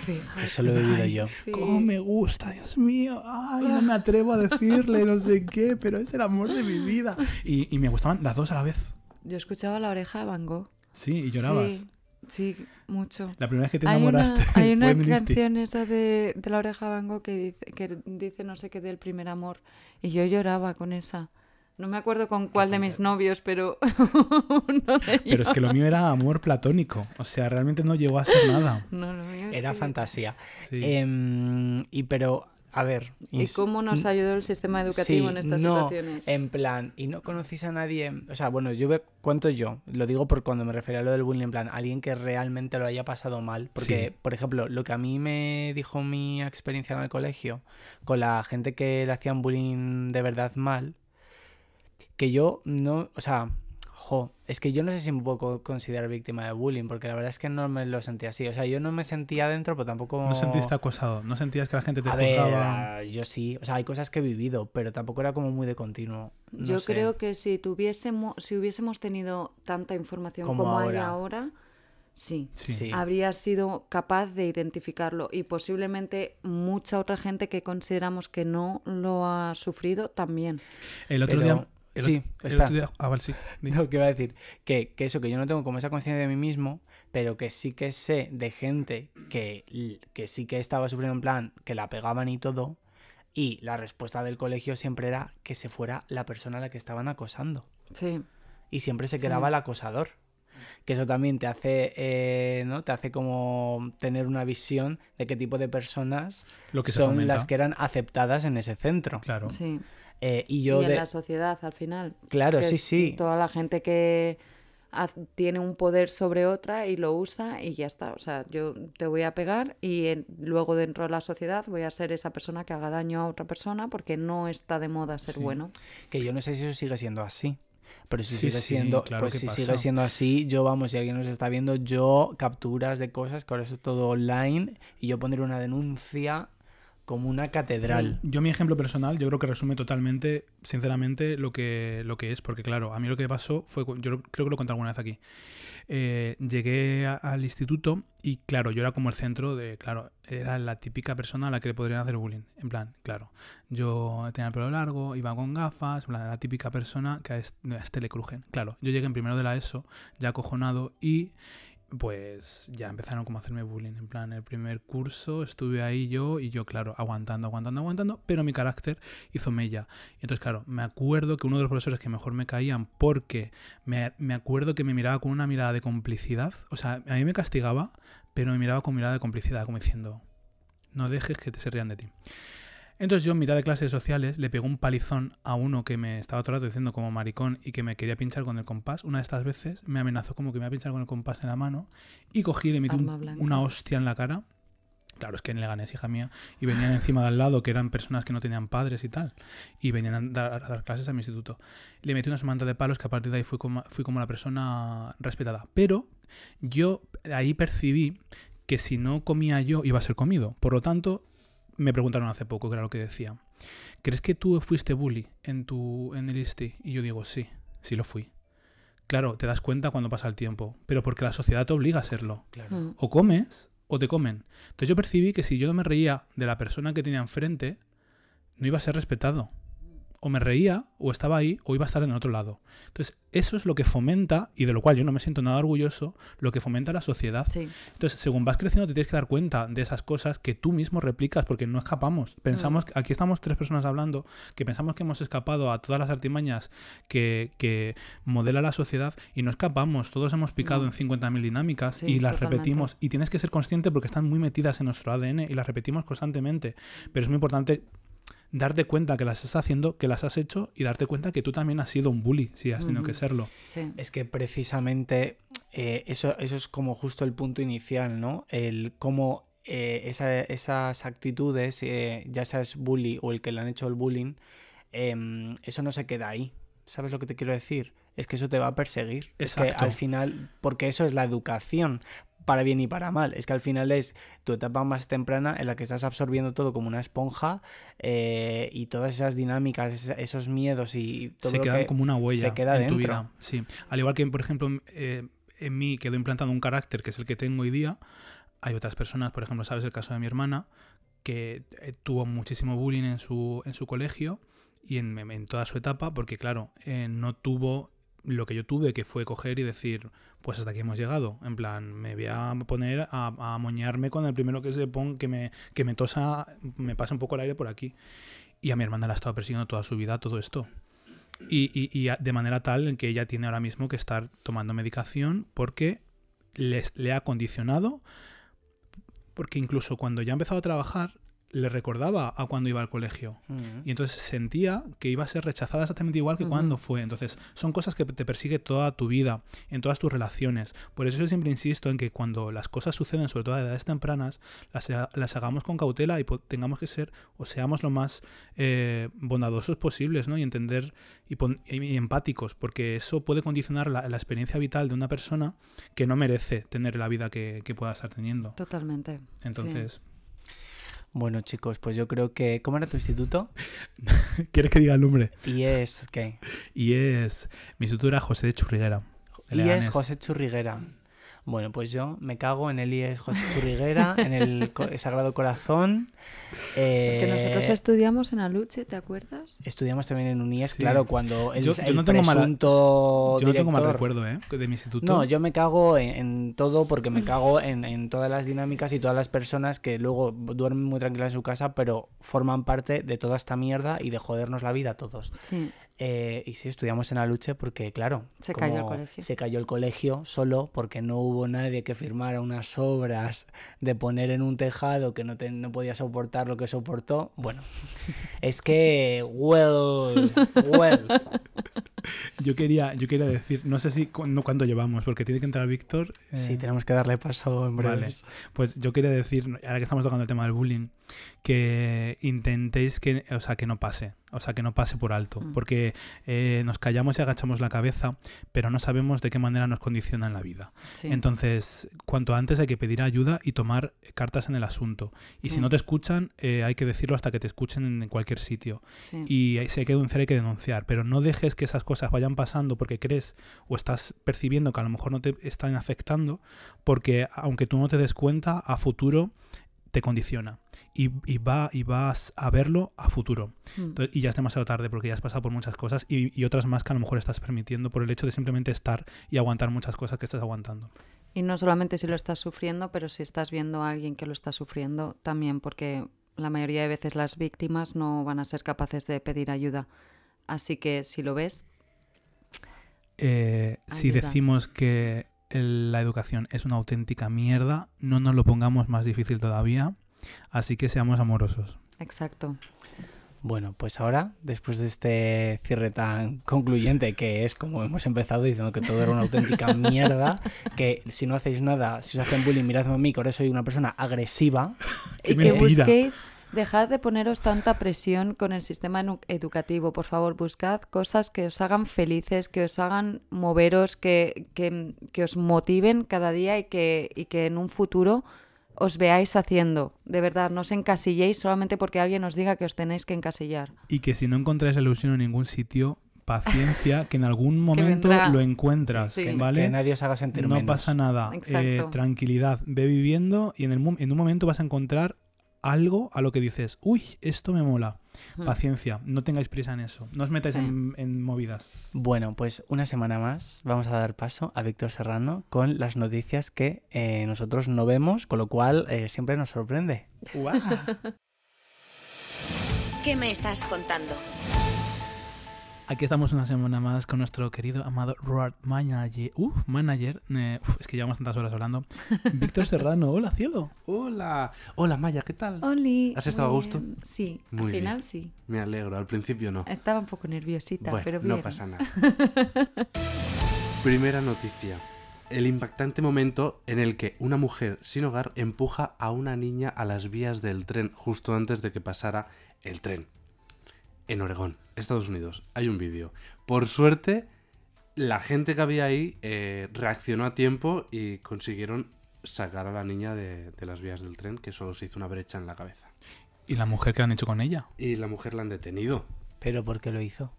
Fíjate. Eso lo he vivido yo. Sí. ¡Cómo me gusta, Dios mío! ¡Ay, no me atrevo a decirle no sé qué! Pero es el amor de mi vida. Y me gustaban las dos a la vez. Yo escuchaba La Oreja de Van Gogh. Sí, y llorabas. Sí, mucho. La primera vez que te enamoraste hay una fue en Misty. canción esa de La Oreja de Van Gogh que dice no sé qué del primer amor. Y yo lloraba con esa. No me acuerdo con cuál de mis novios, pero uno de ellos. Pero es que lo mío era amor platónico. O sea, realmente no llegó a ser nada. No, lo mío es Era que- fantasía. Sí. Pero, a ver... ¿Y cómo nos ayudó el sistema educativo en estas situaciones? En plan, ¿y no conocéis a nadie? O sea, bueno, cuento yo, lo digo por cuando me refería a lo del bullying, en plan, alguien que realmente lo haya pasado mal. Porque, Sí. por ejemplo, lo que a mí me dijo mi experiencia en el colegio, con la gente que le hacían bullying de verdad mal, que yo no, o sea, es que yo no sé si me puedo considerar víctima de bullying, porque la verdad es que no me lo sentía así. O sea, yo no me sentía adentro, pero tampoco... ¿No sentiste acosado? ¿No sentías que la gente te A juzgaba? ver, yo sí. O sea, hay cosas que he vivido, pero tampoco era como muy de continuo. No Yo sé. creo que si hubiésemos tenido tanta información Como como hay ahora. ahora, sí. Sí. Habría sido capaz de identificarlo y posiblemente mucha otra gente que consideramos que no lo ha sufrido también. El otro Pero- día... sí, el espera. otro día... Ah, vale, sí. Lo que iba a decir, que eso, que yo no tengo como esa conciencia de mí mismo, pero que sí que sé de gente que sí que estaba sufriendo en plan, que la pegaban y todo, y la respuesta del colegio siempre era que se fuera la persona a la que estaban acosando. Sí. Y siempre se Sí. quedaba el acosador. Que eso también te hace, ¿no? Te hace como tener una visión de qué tipo de personas Lo que se son fomenta. las que eran aceptadas en ese centro. Claro. Sí. Y yo y en la sociedad al final. Claro, que sí, es sí. Toda la gente que tiene un poder sobre otra y lo usa y ya está. O sea, yo te voy a pegar y luego dentro de la sociedad voy a ser esa persona que haga daño a otra persona porque no está de moda ser Sí. bueno. Que yo no sé si eso sigue siendo así. Pero si Sí, sigue sí, siendo, claro pues que si pasa. sigue siendo así, yo vamos, si alguien nos está viendo, yo capturas de cosas, que ahora es todo online, y yo pondré una denuncia como una catedral. Yo mi ejemplo personal, yo creo que resume totalmente, sinceramente, lo que es, porque claro, a mí lo que pasó fue, yo creo que lo conté alguna vez aquí. Llegué al instituto y claro, yo era como el centro de, claro, era la típica persona a la que le podrían hacer bullying. En plan, claro, yo tenía el pelo largo, iba con gafas, en plan, la típica persona que a este le crujen. Claro, yo llegué en primero de la ESO, ya acojonado, y pues ya empezaron como a hacerme bullying. En plan, el primer curso estuve ahí yo, claro, aguantando, pero mi carácter hizo mella. Y entonces, claro, me acuerdo que uno de los profesores que mejor me caían, porque me acuerdo que me miraba con una mirada de complicidad. O sea, a mí me castigaba, pero me miraba con mirada de complicidad, como diciendo, no dejes que se rían de ti. Entonces yo en mitad de clases sociales le pegó un palizón a uno que me estaba todo el rato diciendo como maricón y que me quería pinchar con el compás. Una de estas veces me amenazó como que me iba a pinchar con el compás en la mano y cogí y le metí Arma blanca. una hostia en la cara. Claro, es que en Leganés, hija mía, y venían encima de al lado, que eran personas que no tenían padres y tal, y venían a dar clases a mi instituto. Le metí una semana de palos que a partir de ahí fui como la persona respetada. Pero yo ahí percibí que si no comía yo, iba a ser comido. Por lo tanto, me preguntaron hace poco, que era lo que decía. ¿Crees que tú fuiste bully en el ISTI? Y yo digo, sí lo fui. Claro, te das cuenta cuando pasa el tiempo, pero porque la sociedad te obliga a serlo. Claro. O comes o te comen. Entonces yo percibí que si yo no me reía de la persona que tenía enfrente, no iba a ser respetado. O me reía, o estaba ahí, o iba a estar en el otro lado. Entonces, eso es lo que fomenta, y de lo cual yo no me siento nada orgulloso, lo que fomenta la sociedad. Sí. Entonces, según vas creciendo, te tienes que dar cuenta de esas cosas que tú mismo replicas, porque no escapamos. Pensamos, aquí estamos 3 personas hablando, que pensamos que hemos escapado a todas las artimañas que modela la sociedad, y no escapamos. Todos hemos picado en 50.000 dinámicas y las repetimos. Y tienes que ser consciente porque están muy metidas en nuestro ADN y las repetimos constantemente. Pero es muy importante darte cuenta que las estás haciendo, que las has hecho, y darte cuenta que tú también has sido un bully, si has tenido que serlo. Sí. Es que precisamente eso es como justo el punto inicial, ¿no? El cómo esas actitudes, ya seas bully o el que le han hecho el bullying, eso no se queda ahí. ¿Sabes lo que te quiero decir? Es que eso te va a perseguir. Exacto. Es que al final, porque eso es la educación, para bien y para mal. Es que al final es tu etapa más temprana en la que estás absorbiendo todo como una esponja, y todas esas dinámicas, esos miedos y todo se lo quedan que como una huella se queda en dentro. tu vida. Sí. Al igual que, por ejemplo, en mí quedó implantado un carácter que es el que tengo hoy día. Hay otras personas, por ejemplo, sabes el caso de mi hermana, que tuvo muchísimo bullying en su colegio y en toda su etapa, porque claro, no tuvo lo que yo tuve, que fue coger y decir, pues hasta aquí hemos llegado. En plan, me voy a poner a moñarme con el primero que se ponga, que me tosa, me pase un poco el aire por aquí. Y a mi hermana la ha estado persiguiendo toda su vida todo esto. Y de manera tal en que ella tiene ahora mismo que estar tomando medicación porque le ha condicionado, porque incluso cuando ya ha empezado a trabajar, le recordaba a cuando iba al colegio. Y entonces sentía que iba a ser rechazada exactamente igual que cuando fue. Entonces son cosas que te persigue toda tu vida, en todas tus relaciones. Por eso yo siempre insisto en que cuando las cosas suceden, sobre todo a edades tempranas, las hagamos con cautela y tengamos que ser, o seamos lo más bondadosos posibles, ¿no? Y entender y empáticos, porque eso puede condicionar la experiencia vital de una persona que no merece tener la vida que pueda estar teniendo. Totalmente. Entonces... Sí. Bueno, chicos, pues yo creo que... ¿Cómo era tu instituto? ¿Quieres que diga el nombre? IES, ¿qué? IES... Mi instituto era José de Churriguera. IES José Churriguera. Bueno, pues yo me cago en el IES José Churriguera, en el Sagrado Corazón. Que nosotros estudiamos en Aluche, ¿te acuerdas? Estudiamos también en un IES, Sí. claro, cuando el Yo no tengo presunto yo no tengo mal director... recuerdo, de mi instituto. No, yo me cago en todo porque me cago en todas las dinámicas y todas las personas que luego duermen muy tranquilas en su casa, pero forman parte de toda esta mierda y de jodernos la vida a todos. Sí. Y sí, estudiamos en Aluche porque, claro, Se cayó el colegio. Se cayó el colegio solo porque no hubo nadie que firmara unas obras de poner en un tejado que no podía soportar lo que soportó. Bueno, es que, well. Yo quería decir, no sé si cuánto llevamos, porque tiene que entrar Víctor. Sí, tenemos que darle paso en breve. Vale. Pues yo quería decir, ahora que estamos tocando el tema del bullying, que intentéis que no pase por alto, porque nos callamos y agachamos la cabeza, pero no sabemos de qué manera nos condiciona en la vida. Sí. Entonces, cuanto antes hay que pedir ayuda y tomar cartas en el asunto. Y si no te escuchan, hay que decirlo hasta que te escuchen en cualquier sitio. Sí. Y si hay que denunciar, hay que denunciar, pero no dejes que esas cosas vayan pasando porque crees o estás percibiendo que a lo mejor no te están afectando, porque aunque tú no te des cuenta, a futuro te condiciona y vas a verlo a futuro. Entonces, y ya es demasiado tarde porque ya has pasado por muchas cosas y otras más que a lo mejor estás permitiendo por el hecho de simplemente estar y aguantar muchas cosas que estás aguantando. Y no solamente si lo estás sufriendo, pero si estás viendo a alguien que lo está sufriendo también, porque la mayoría de veces las víctimas no van a ser capaces de pedir ayuda. Así que si lo ves... si decimos que la educación es una auténtica mierda, no nos lo pongamos más difícil todavía, así que seamos amorosos. Exacto. Bueno, pues ahora, después de este cierre tan concluyente, que es como hemos empezado diciendo que todo era una auténtica mierda, que si no hacéis nada, si os hacen bullying, miradme a mí, que ahora soy una persona agresiva. Y que busquéis, dejad de poneros tanta presión con el sistema educativo, por favor, buscad cosas que os hagan felices, que os hagan moveros, que os motiven cada día y que en un futuro os veáis haciendo. De verdad, no os encasilléis solamente porque alguien os diga que os tenéis que encasillar. Y que si no encontráis la ilusión en ningún sitio, paciencia, que en algún momento vendrá. lo encuentras, Sí, sí. ¿vale? Que nadie os haga sentir No menos. pasa nada. Exacto. Tranquilidad, ve viviendo y en un momento vas a encontrar algo a lo que dices, uy, esto me mola. Paciencia, no tengáis prisa en eso. No os metáis Sí. en movidas. Bueno, pues una semana más vamos a dar paso a Víctor Serrano con las noticias que nosotros no vemos, con lo cual siempre nos sorprende. ¿Qué me estás contando? Aquí estamos una semana más con nuestro querido amado road manager. Es que llevamos tantas horas hablando. Víctor Serrano, hola cielo. Hola, hola Maya, ¿qué tal? Oli, ¿Has estado a muy gusto? bien. Sí, Muy al bien. final sí. Me alegro, al principio no. Estaba un poco nerviosita, Bueno, pero bien. no pasa nada. Primera noticia. El impactante momento en el que una mujer sin hogar empuja a una niña a las vías del tren justo antes de que pasara el tren. En Oregón, Estados Unidos. Hay un vídeo. Por suerte, la gente que había ahí reaccionó a tiempo y consiguieron sacar a la niña de las vías del tren, que solo se hizo una brecha en la cabeza. ¿Y la mujer que han hecho con ella? Y la mujer la han detenido. ¿Pero por qué lo hizo?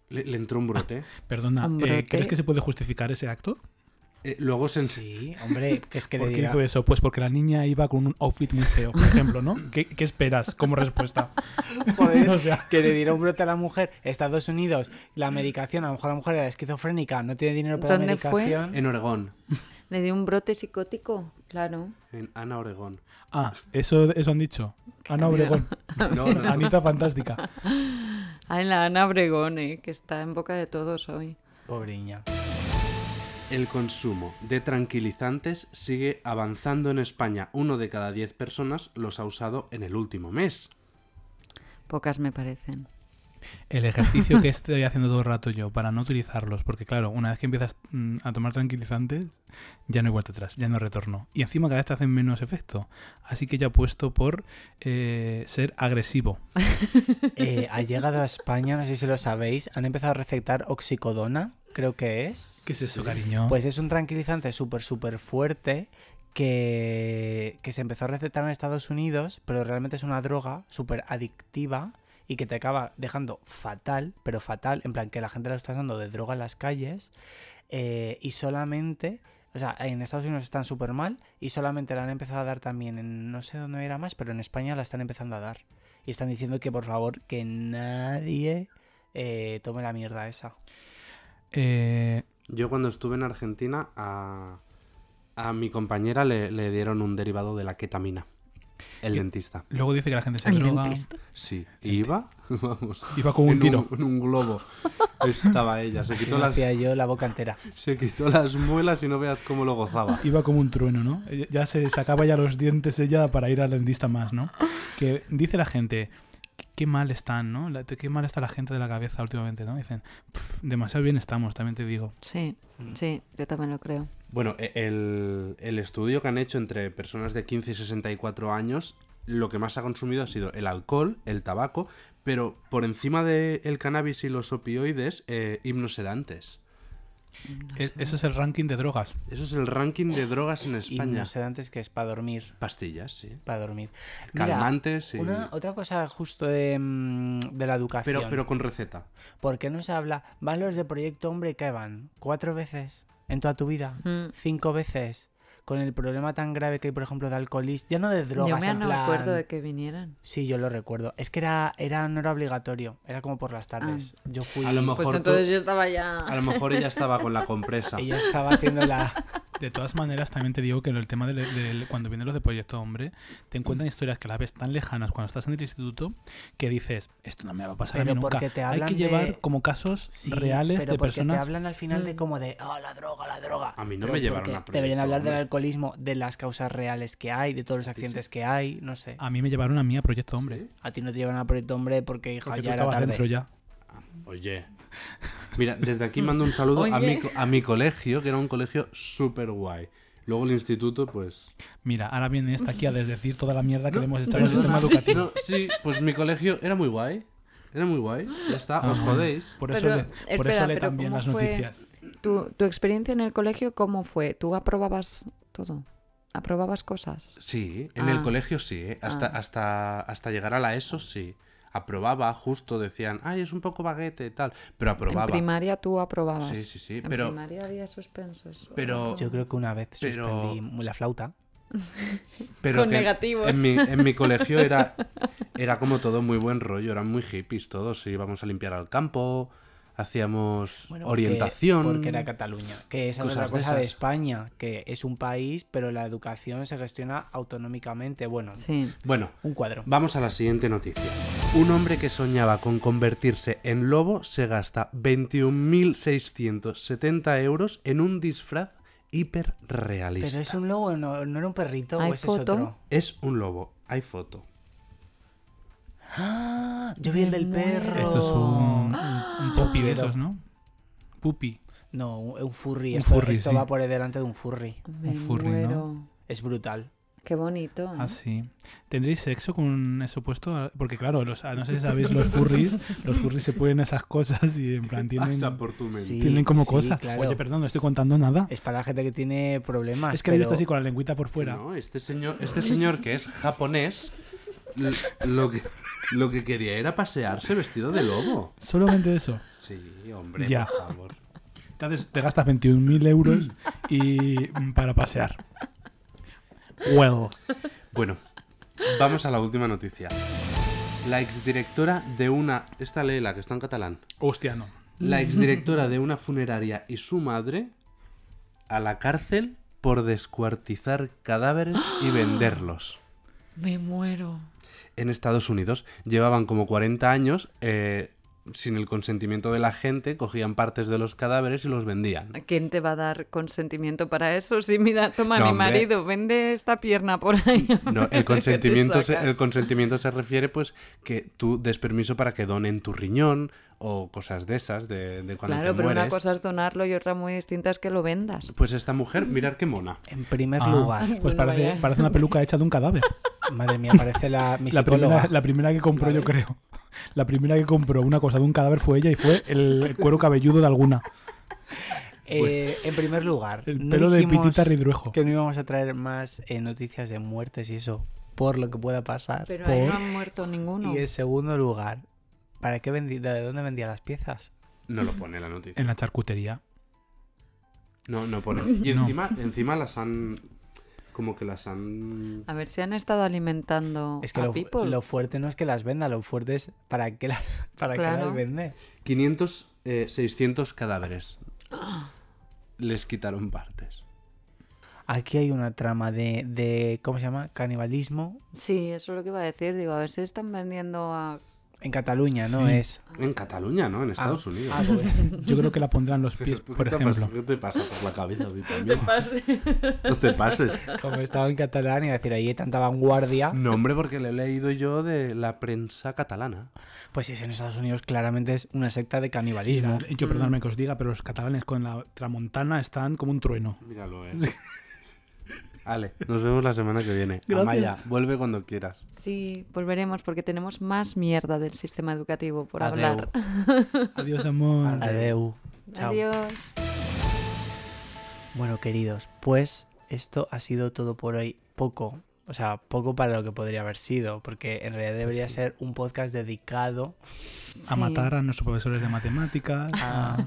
Le entró un brote. Perdona, Un brote. ¿crees que se puede justificar ese acto? Luego se... Sí, hombre, que es que le ¿Por qué diga... hizo eso? Pues porque la niña iba con un outfit muy feo, por ejemplo, ¿no? ¿Qué esperas como respuesta? Joder, O sea, que le diera un brote a la mujer. Estados Unidos, la medicación, a lo mejor la mujer era esquizofrénica, no tiene dinero para la ¿Dónde fue? medicación. En Oregón. Le dio un brote psicótico, claro. En Ana Oregón. eso han dicho. Ana Obregón. No, no. Anita Fantástica. Ay, la Ana Obregón, que está en boca de todos hoy. Pobreña. El consumo de tranquilizantes sigue avanzando en España. 1 de cada 10 personas los ha usado en el último mes. Pocas me parecen. El ejercicio que estoy haciendo todo el rato yo para no utilizarlos, porque claro, una vez que empiezas a tomar tranquilizantes, ya no hay vuelta atrás, ya no hay retorno. Y encima cada vez te hacen menos efecto. Así que ya he puesto por ser agresivo. Ha llegado a España, no sé si lo sabéis, han empezado a recetar oxicodona, creo que es. ¿Qué es eso, cariño? Pues es un tranquilizante súper fuerte que se empezó a recetar en Estados Unidos, pero realmente es una droga súper adictiva y que te acaba dejando fatal, pero fatal, en plan que la gente la está usando de droga en las calles y solamente, o sea, en Estados Unidos están súper mal y solamente la han empezado a dar también en no sé dónde era más, pero en España la están empezando a dar. Y están diciendo que por favor que nadie tome la mierda esa. Yo cuando estuve en Argentina a mi compañera le dieron un derivado de la ketamina. El dentista. Luego dice que la gente se ¿El droga. dentista? Sí. ¿Y iba? Vamos. Iba con un tiro. En un globo. Estaba ella. Se Así quitó, me hacía yo la boca entera. se quitó las muelas y no veas cómo lo gozaba. Iba como un trueno, ¿no? Ya se sacaba ya los dientes ella para ir al dentista más, ¿no? Que dice la gente, qué mal están, ¿no? Qué mal está la gente de la cabeza últimamente, ¿no? Dicen, demasiado bien estamos, también te digo. Sí, sí, yo también lo creo. Bueno, el estudio que han hecho entre personas de 15 y 64 años, lo que más ha consumido ha sido el alcohol, el tabaco, pero por encima del cannabis y los opioides, hipnosedantes. Eso es el ranking de drogas. Eso es el ranking de drogas en España. Hipnosedantes que es para dormir. Pastillas, sí. Para dormir. Calmantes y... Otra cosa justo de la educación. Pero con receta. ¿Por qué no se habla? Van los de Proyecto Hombre que van 4 veces en toda tu vida, 5 veces, con el problema tan grave que hay, por ejemplo, de alcoholismo, ya no de drogas, Yo en me plan... acuerdo de que vinieran. Sí, yo lo recuerdo. Es que no era obligatorio, era como por las tardes. Yo fui... A lo mejor Pues entonces yo estaba ya... A lo mejor ella estaba con la compresa. Ella estaba haciendo la... De todas maneras, también te digo que el tema cuando vienen los de Proyecto Hombre, te encuentran historias que las ves tan lejanas cuando estás en el instituto que dices, esto no me va a pasar a mí Pero nunca. porque te Hay hablan que llevar de- como casos Sí, reales pero de porque personas. te hablan al final de como de, la droga. A mí no Pero me llevaron porque a Proyecto deberían hablar del Hombre. alcoholismo, de las causas reales que hay, de todos los accidentes que hay, no sé. A mí me llevaron a mí a Proyecto Hombre. A ti no te llevan a Proyecto Hombre porque, hija, Porque tú ya era estabas tarde. dentro ya. Oye. Mira, desde aquí mando un saludo a mi colegio, que era un colegio súper guay. Luego el instituto, pues... Mira, ahora viene esta aquí a desdecir toda la mierda que le hemos echado al sistema educativo. No, sí, pues mi colegio era muy guay. Era muy guay. Ya está, os jodéis. Por eso Pero, por eso espera, lee pero también ¿cómo las fue? noticias. ¿Tu experiencia en el colegio cómo fue? ¿Tú aprobabas todo? ¿Aprobabas cosas? Sí, en el Ah. colegio sí, ¿eh? Hasta llegar a la ESO sí. Aprobaba, justo decían, ay, es un poco baguete y tal, pero aprobaba. En primaria tú aprobabas. Sí, sí, sí, En pero... primaria había suspensos. Pero- Yo creo que una vez Pero- suspendí la flauta. Pero Con que negativos. En mi colegio era como todo muy buen rollo, eran muy hippies todos, íbamos a limpiar al campo, hacíamos Bueno, orientación. Porque era Cataluña. Que esa es cosas otra de cosa de esas. España, que es un país, pero la educación se gestiona autonómicamente. Bueno, Sí. Bueno, un cuadro. vamos a la siguiente noticia. Un hombre que soñaba con convertirse en lobo se gasta 21.670 euros en un disfraz hiperrealista. Pero es un lobo, no era un perrito, ¿Hay o ese foto? es otro. Es un lobo, hay foto. ¡Ah! Yo vi el del perro. Esto es un pupi de quiero. esos, ¿no? Pupi. No, un furry. Un Esto, furry, esto sí. va por delante de un furry. Me furry, ¿no? muero. Es brutal. Qué bonito. ¿eh? Así. ¿Tendréis sexo con eso puesto? Porque claro, no sé si sabéis, los furries se ponen esas cosas y en plan tienen, Pasa por tu mente. Sí. tienen como cosas. claro. Oye, perdón, no estoy contando nada. Es para la gente que tiene problemas. Es que lo he visto pero- así con la lengüita por fuera. No, este señor que es japonés, lo que quería era pasearse vestido de lobo. Solamente eso. Sí, hombre, Ya. por favor. Entonces te gastas 21.000 euros y para pasear. Well. Bueno, vamos a la última noticia. La exdirectora de una... Esta léela, que está en catalán. Hostia, no. La exdirectora de una funeraria y su madre a la cárcel por descuartizar cadáveres y venderlos. Me muero. En Estados Unidos llevaban como 40 años sin el consentimiento de la gente, cogían partes de los cadáveres y los vendían. ¿Quién te va a dar consentimiento para eso? Sí, mira, toma, No, mi hombre. marido, vende esta pierna por ahí. No, ¿Qué el consentimiento, te sacas? el consentimiento se refiere pues que tú des permiso para que donen tu riñón o cosas de esas, de cuando Claro, te pero una mueres. cosa es donarlo y otra muy distinta es que lo vendas. Pues esta mujer, mirar qué mona. En primer Ah, lugar. Pues Bueno, parece, vaya. parece una peluca hecha de un cadáver. Madre mía, parece mi La psicóloga. primera que compró, yo creo. La primera que compró una cosa de un cadáver fue ella y fue el cuero cabelludo de alguna. En primer lugar, El no pelo de dijimos Pitita Ridruejo. que no íbamos a traer más noticias de muertes y eso, por lo que pueda pasar. Pero ahí no han muerto ninguno. Y en segundo lugar, ¿para qué de dónde vendía las piezas? No lo pone la noticia. En la charcutería. No pone. Y No. encima las han... Como que las han... A ver si han estado alimentando Es que a lo, people. lo fuerte no es que las venda, lo fuerte es para qué para qué Claro. las vende. 600 cadáveres. Les quitaron partes. Aquí hay una trama de ¿cómo se llama? Canibalismo. Sí, eso es lo que iba a decir. Digo, a ver si están vendiendo a... En Cataluña, ¿no? Sí. Es... En Cataluña, ¿no? En Estados Unidos. pues, Yo creo que la pondrán los pies, por ¿Qué te pasa? ejemplo. ¿Qué te pasa por la cabeza a ti también? No te pases. como estaba en catalán y decir, ahí hay tanta vanguardia. No, hombre, porque le he leído yo de la prensa catalana. Pues si es en Estados Unidos, claramente es una secta de canibalismo. Mira, yo perdóname que os diga, pero los catalanes con la tramontana están como un trueno. Míralo, Vale, nos vemos la semana que viene. Gracias. Amaya, vuelve cuando quieras. Sí, volveremos porque tenemos más mierda del sistema educativo por Adeu. hablar. Adiós, amor. Adeu. Chao. Adiós. Bueno, queridos, pues esto ha sido todo por hoy. Poco, o sea, poco para lo que podría haber sido, porque en realidad debería ser un podcast dedicado A Sí. matar a nuestros profesores de matemáticas, a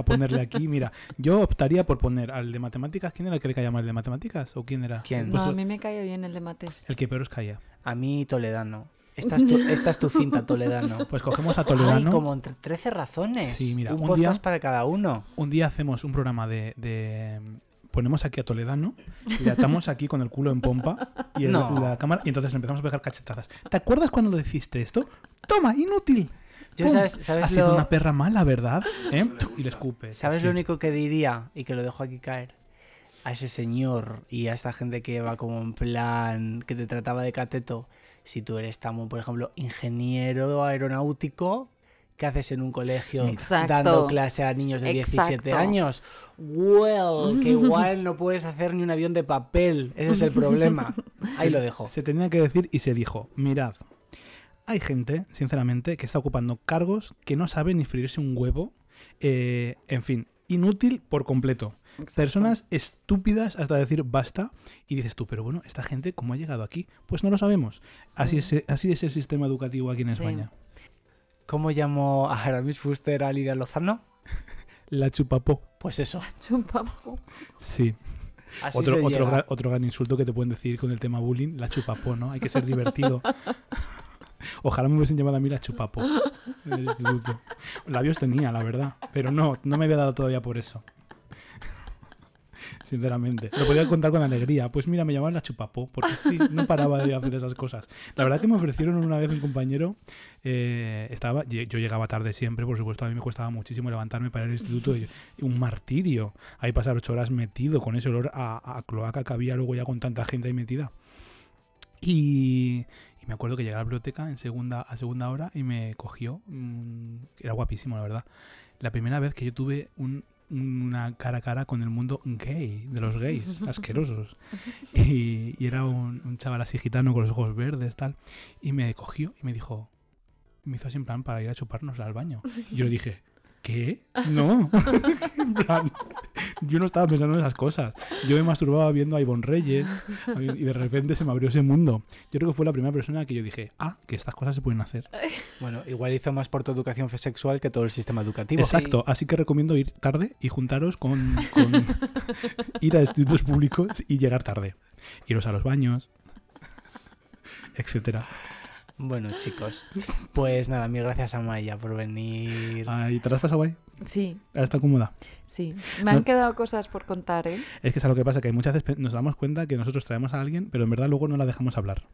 ponerle aquí. Mira, yo optaría por poner al de matemáticas. ¿Quién era el que le caía mal, el de matemáticas? ¿O quién era? ¿Quién? No, a mí me cae bien el de mates. El que peor os caía. a mí Toledano. Esta es tu cinta, Toledano. Pues cogemos a Ay, Toledano. como entre 13 razones. Sí, mira, un un podcast día- para cada uno. Un día hacemos un programa de ponemos aquí a Toledano, le atamos aquí con el culo en pompa y No. la cámara y entonces le empezamos a pegar cachetazas. ¿Te acuerdas cuando deciste esto? ¡Toma, inútil! Yo, ¡Pum! ¿sabes Ha sido lo- una perra mala, ¿verdad? ¿Eh? Y le escupe. ¿Sabes Sí. lo único que diría? Y que lo dejo aquí caer. A ese señor y a esta gente que va como en plan, que te trataba de cateto. Si tú eres tan, por ejemplo, ingeniero aeronáutico, ¿qué haces en un colegio Exacto. dando clase a niños de 17 Exacto. años? Well, que igual no puedes hacer ni un avión de papel. Ese es el problema. Ahí lo dejo. Se tenía que decir y se dijo, mirad, hay gente, sinceramente, que está ocupando cargos que no sabe ni freírse un huevo. En fin, inútil por completo. Personas estúpidas hasta decir basta y dices tú, pero bueno, esta gente, ¿cómo ha llegado aquí? Pues no lo sabemos. Así es el sistema educativo aquí en España. ¿Cómo llamó a Aramis Fuster a Lidia Lozano? La chupapó. Pues eso. Chupapo. Sí. Así se llega. Otro gran insulto que te pueden decir con el tema bullying, la chupapó, ¿no? Hay que ser divertido. Ojalá me hubiesen llamado a mí la chupapo en el instituto. Labios tenía, la verdad, pero no me había dado todavía por eso. Sinceramente. Lo podía contar con alegría. Pues mira, me llamaban la chupapo, porque sí, no paraba de hacer esas cosas. La verdad que me ofrecieron una vez un compañero, yo llegaba tarde siempre, por supuesto, a mí me costaba muchísimo levantarme para ir al instituto, y un martirio. Ahí pasar 8 horas metido con ese olor a cloaca que había luego ya con tanta gente ahí metida. Y me acuerdo que llegué a la biblioteca a segunda hora y me cogió. Era guapísimo, la verdad. La primera vez que yo tuve una cara a cara con el mundo gay, de los gays, asquerosos. Y era un chaval así gitano con los ojos verdes, tal. Y me cogió y me dijo, me hizo así en plan para ir a chuparnos al baño. Y yo le dije, ¿qué? No. En plan, yo no estaba pensando en esas cosas. Yo me masturbaba viendo a Ivonne Reyes y de repente se me abrió ese mundo. Yo creo que fue la primera persona que yo dije, que estas cosas se pueden hacer. Bueno, igual hizo más por tu educación sexual que todo el sistema educativo. Exacto, así que recomiendo ir tarde y juntaros con ir a institutos públicos y llegar tarde. Iros a los baños, etcétera. Bueno, chicos, pues nada, mil gracias a Maya por venir. ¿Y te lo has pasado guay? Sí. ¿Está cómoda? Sí. Me han quedado cosas por contar, ¿eh? Es que es lo que pasa, que muchas veces nos damos cuenta que nosotros traemos a alguien, pero en verdad luego no la dejamos hablar.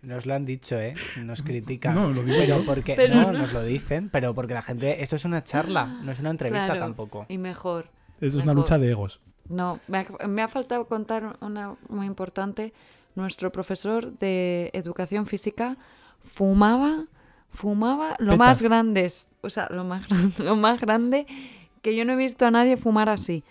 Nos lo han dicho, ¿eh? Nos critican. No, lo digo pero yo. porque Pero no, no. nos lo dicen, pero porque la gente... Esto es una charla, no es una entrevista Claro, tampoco. Y mejor. Eso es una Mejor. lucha de egos. No, me ha faltado contar una muy importante. Nuestro profesor de educación física fumaba lo Petas. más grande, o sea, lo más grande que yo no he visto a nadie fumar así.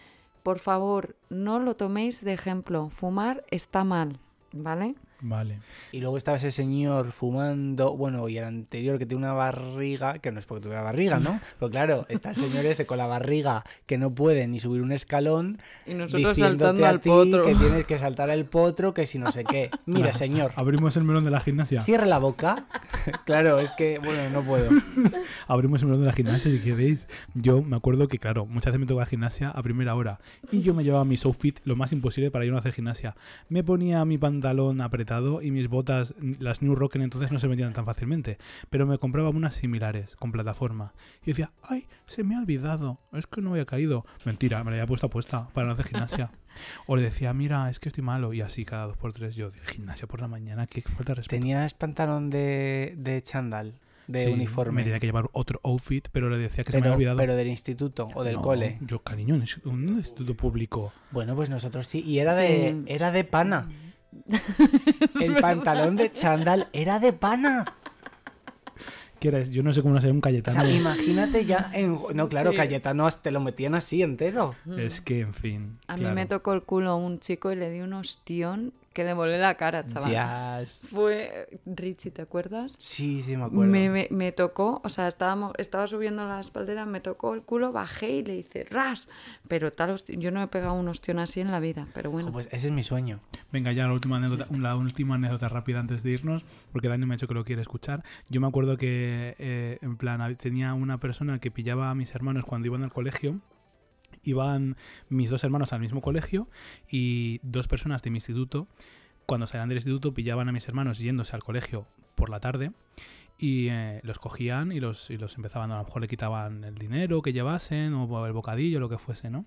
Por favor, no lo toméis de ejemplo. Fumar está mal, ¿vale? Vale. Y luego estaba ese señor fumando, bueno, y el anterior que tiene una barriga, que no es porque tuviera barriga, ¿no? Pero claro, está el señor ese con la barriga que no puede ni subir un escalón, Y nosotros diciéndote saltando a al ti potro. que tienes que saltar el potro, que si no sé qué. Mira, señor, Abrimos el melón de la gimnasia. cierre la boca. Claro, es que, bueno, no puedo. Abrimos el melón de la gimnasia si queréis. Yo me acuerdo que, claro, muchas veces me tocaba gimnasia a primera hora. Y yo me llevaba mis outfit lo más imposible para ir a hacer gimnasia. Me ponía mi pantalón apretado y mis botas, las New Rocken, entonces no se metían tan fácilmente. Pero me compraba unas similares, con plataforma. Y decía, ¡ay, se me ha olvidado! Es que no había caído. Mentira, me la había puesto puesta para no hacer gimnasia. O le decía, mira, es que estoy malo. Y así cada 2x3 yo, gimnasia por la mañana, qué falta de respeto. ¿Tenías pantalón de chándal, de Sí, uniforme? me tenía que llevar otro outfit, pero le decía que se me había olvidado. Pero del instituto o del No, cole. Yo, cariño, en un instituto público. Bueno, pues nosotros sí. Y era Sí. de pana. El pantalón de chándal era de pana. ¿Qué eres? Yo no sé cómo no ser un O Cayetano. sea, imagínate ya en... No, claro, Sí. Cayetano te lo metían así entero. Es que, en fin. A claro. mí me tocó el culo un chico y le di un ostión que le volé la cara, chaval. Jazz. Fue Richie, ¿te acuerdas? Sí, me acuerdo. Me tocó, o sea, estaba subiendo la espaldera, me tocó el culo, bajé y le hice ras. Pero yo no he pegado un ostión así en la vida, pero bueno. Ojo, pues ese es mi sueño. Venga, ya la última anécdota rápida antes de irnos, porque Dani me ha dicho que lo quiere escuchar. Yo me acuerdo que, en plan, tenía una persona que pillaba a mis hermanos cuando iban al colegio. Iban mis 2 hermanos al mismo colegio y 2 personas de mi instituto, cuando salían del instituto, pillaban a mis hermanos yéndose al colegio por la tarde y los cogían y los empezaban, a lo mejor le quitaban el dinero que llevasen o el bocadillo, lo que fuese, ¿no?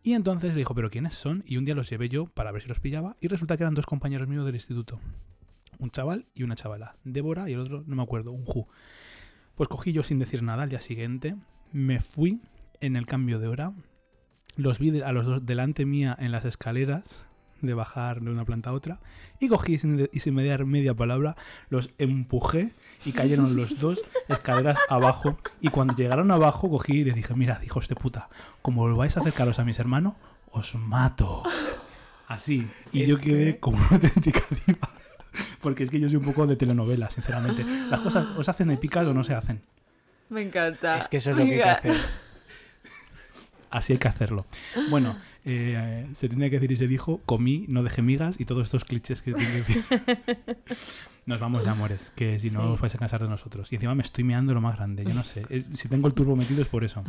Y entonces le dijo, ¿pero quiénes son? Y un día los llevé yo para ver si los pillaba y resulta que eran 2 compañeros míos del instituto. Un chaval y una chavala. Débora y el otro, no me acuerdo, un Ju. Pues cogí yo sin decir nada al día siguiente, me fui en el cambio de hora, los vi a los 2 delante mía en las escaleras de bajar de una planta a otra y cogí y sin mediar media palabra los empujé y cayeron los 2 escaleras abajo y cuando llegaron abajo cogí y les dije, mirad, hijos de puta, como volváis a acercaros a mis hermanos os mato. Así. Y yo quedé como una auténtica diva. Porque es que yo soy un poco de telenovela, sinceramente. Las cosas o se hacen épicas o no se hacen. Me encanta. Es que eso es lo que hay que hacer. Así hay que hacerlo. Bueno, se tenía que decir y se dijo, comí, no dejé migas y todos estos clichés que tiene que decir. Nos vamos ya, amores, que si no Sí. os vais a cansar de nosotros. Y encima me estoy meando lo más grande, yo no sé. Si tengo el turbo metido es por eso.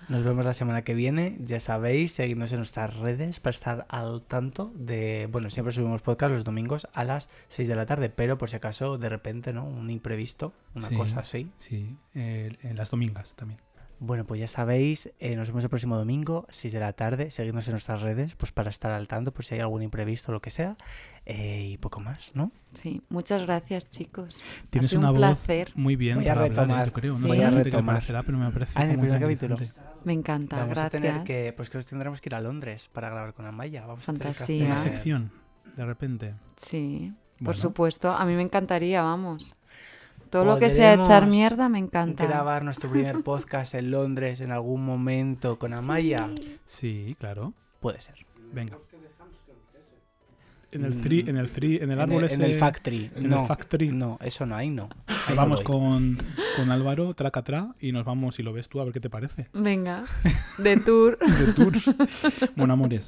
Nos vemos la semana que viene. Ya sabéis, seguidnos en nuestras redes para estar al tanto de... Bueno, siempre subimos podcast los domingos a las 6 de la tarde, pero por si acaso, de repente, ¿no? Un imprevisto, una Sí. cosa así. Sí, en las domingas también. Bueno, pues ya sabéis, nos vemos el próximo domingo, 6 de la tarde. Seguidnos en nuestras redes pues para estar al tanto por si hay algún imprevisto o lo que sea. Y poco más, ¿no? Sí, muchas gracias, chicos. Tienes ha sido una un voz placer. muy bien Voy a para hablar, retomar. yo creo. Sí. No Voy sé a realmente qué me retomar. parecerá, pero me parece En el como muy primer capítulo. inteligente. Me encanta, Vamos a gracias. tener que... Pues que tendremos que ir a Londres para grabar con Amaya. Vamos a tener que Fantasía. Una hacer- sección, de repente. Sí, por Bueno. supuesto. A mí me encantaría, vamos. Todo lo que sea echar Podremos mierda me encanta. grabar nuestro primer podcast en Londres en algún momento con Amaya. Sí, claro. Puede ser. Venga. En el tree, en el árbol ese. En el factory. en no, el factory. No, eso no, ahí no. Ahí Nos vamos no voy. con Álvaro, tracatrá, y nos vamos, y lo ves tú, a ver qué te parece. Venga, de tour. De tour. Bueno, amores,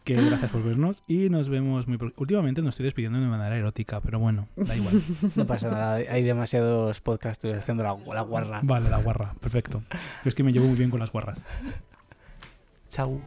que gracias por vernos y nos vemos muy últimamente nos estoy despidiendo de manera erótica, pero bueno, da igual. No pasa nada, hay demasiados podcasts estoy haciendo la guarra. Vale, la guarra, perfecto. Yo es que me llevo muy bien con las guarras. Chao.